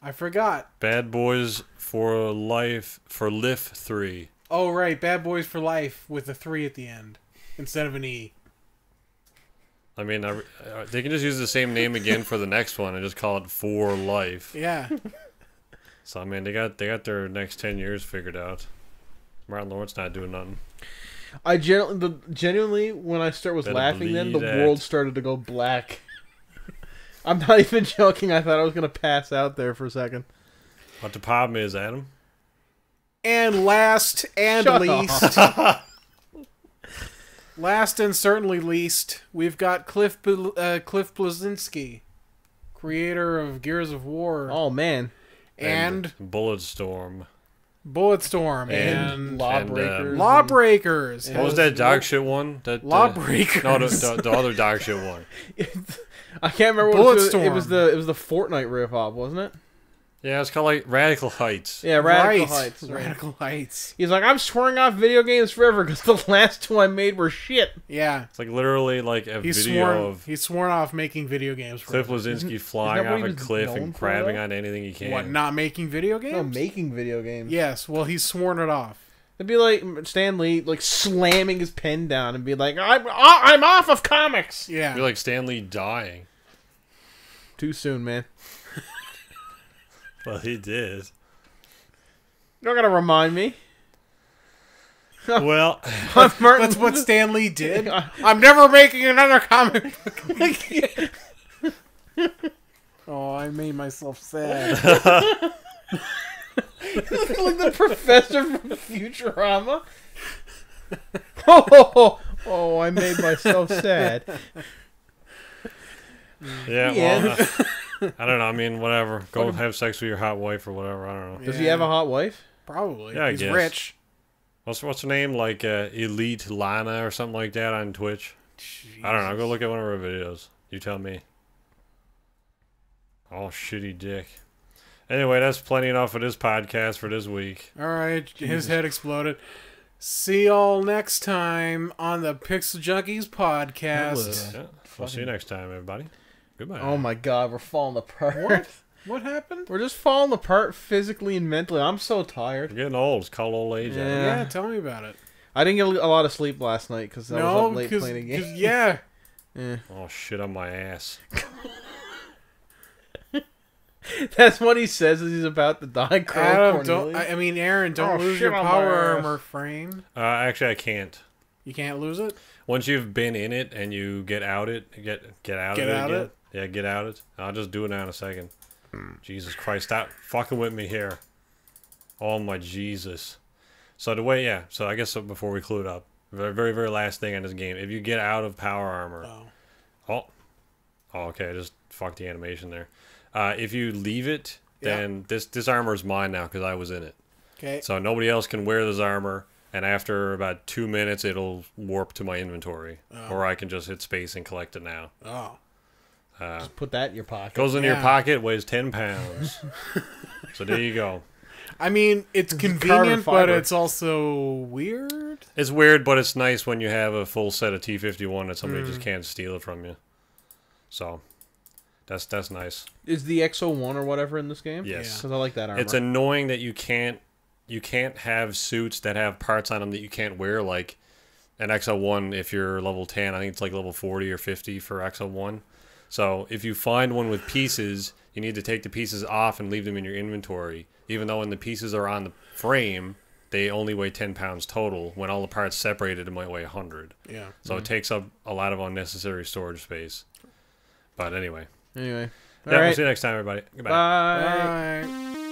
I forgot. Bad Boys for Life for Lift 3. Oh, right. Bad Boys for Life with a 3 at the end instead of an E. I mean, they can just use the same name again for the next one and just call it For Life. Yeah. So I mean, they got their next 10 years figured out. Martin Lawrence not doing nothing. I genuinely, when I was Better laughing, then the believe that. world started to go black. I'm not even joking. I thought I was gonna pass out there for a second. What the problem is, Adam? And last and Shut least, last and certainly least, we've got Cliff Bleszinski, creator of Gears of War, Oh man, and Bulletstorm. Bulletstorm, And and Lawbreakers. Lawbreakers. What was that dog shit one? That Lawbreakers. no, the other dog shit one. I can't remember what it was. Bulletstorm. It was the Fortnite ripoff, wasn't it? Yeah, it's called like Radical Heights. Yeah, Radical Right. Heights. Right. Radical Heights. He's like, I'm swearing off video games forever because the last two I made were shit. Yeah. It's like literally like a video of He's sworn off making video games. Cliff forever. Bleszinski flying that what off he a was cliff known and for, grabbing though? on anything he can. What, not making video games? No, making video games. Yes, well, he's sworn it off. It'd be like Stan Lee, like slamming his pen down and be like, I'm off of comics. Yeah. You're like Stan Lee dying. Too soon, man. Well, he did. You're not gonna remind me. Well, I'm Martin. That's what Stan Lee did. I'm never making another comic book. Oh, I made myself sad. like the professor from Futurama. Oh, I made myself sad. yeah, Yeah. well, I don't know. I mean, whatever. Go have sex with your hot wife or whatever. I don't know. Does he have a hot wife? Probably. Yeah, I he's guess. rich. What's her name? Like Elite Lana or something like that on Twitch. I don't know. Go look at one of her videos. You tell me. Oh, shitty dick. Anyway, that's plenty enough for this podcast for this week. All right, his head exploded. See y'all next time on the Pixel Junkies podcast. Yeah, we'll see you next time, everybody. Goodbye. Oh my god, we're falling apart. What? What happened? We're just falling apart physically and mentally. I'm so tired. You're getting old. It's called old age. Adam. Yeah. Yeah, tell me about it. I didn't get a lot of sleep last night because I was No, up late because playing a game. yeah, Yeah. Oh, shit on my ass. That's what he says as he's about to die. Adam, don't. I mean, Aaron, don't Oh, lose shit your on my power ass. armor frame. Actually, I can't. You can't lose it. Once you've been in it and you get out it, get out Get of it out again. it? Yeah, get out it. I'll just do it now in a second. Jesus Christ, stop fucking with me here. Oh my Jesus. So the way, yeah. So I guess before we clue it up, very, very last thing on this game. If you get out of power armor, oh, okay, just fuck the animation there. If you leave it, then this armor is mine now because I was in it. Okay. So nobody else can wear this armor. And after about 2 minutes, it'll warp to my inventory. Or I can just hit space and collect it now. Oh. Just put that in your pocket. Goes in your Yeah. pocket, weighs 10 pounds. So there you go. I mean, it's carbon convenient, but fiber. it's also weird. It's weird, but it's nice when you have a full set of T-51 that somebody just can't steal it from you. So, that's nice. Is the XO1 or whatever in this game? Yes. Because I like that armor. It's annoying that you can't have suits that have parts on them that you can't wear, like And XO1, if you're level 10, I think it's like level 40 or 50 for XO1. So if you find one with pieces, you need to take the pieces off and leave them in your inventory. Even though when the pieces are on the frame, they only weigh 10 pounds total. When all the parts separated, it might weigh 100. Yeah. So it takes up a lot of unnecessary storage space. But anyway. Anyway. Yeah, we'll see you next time, everybody. Goodbye. Bye. Bye.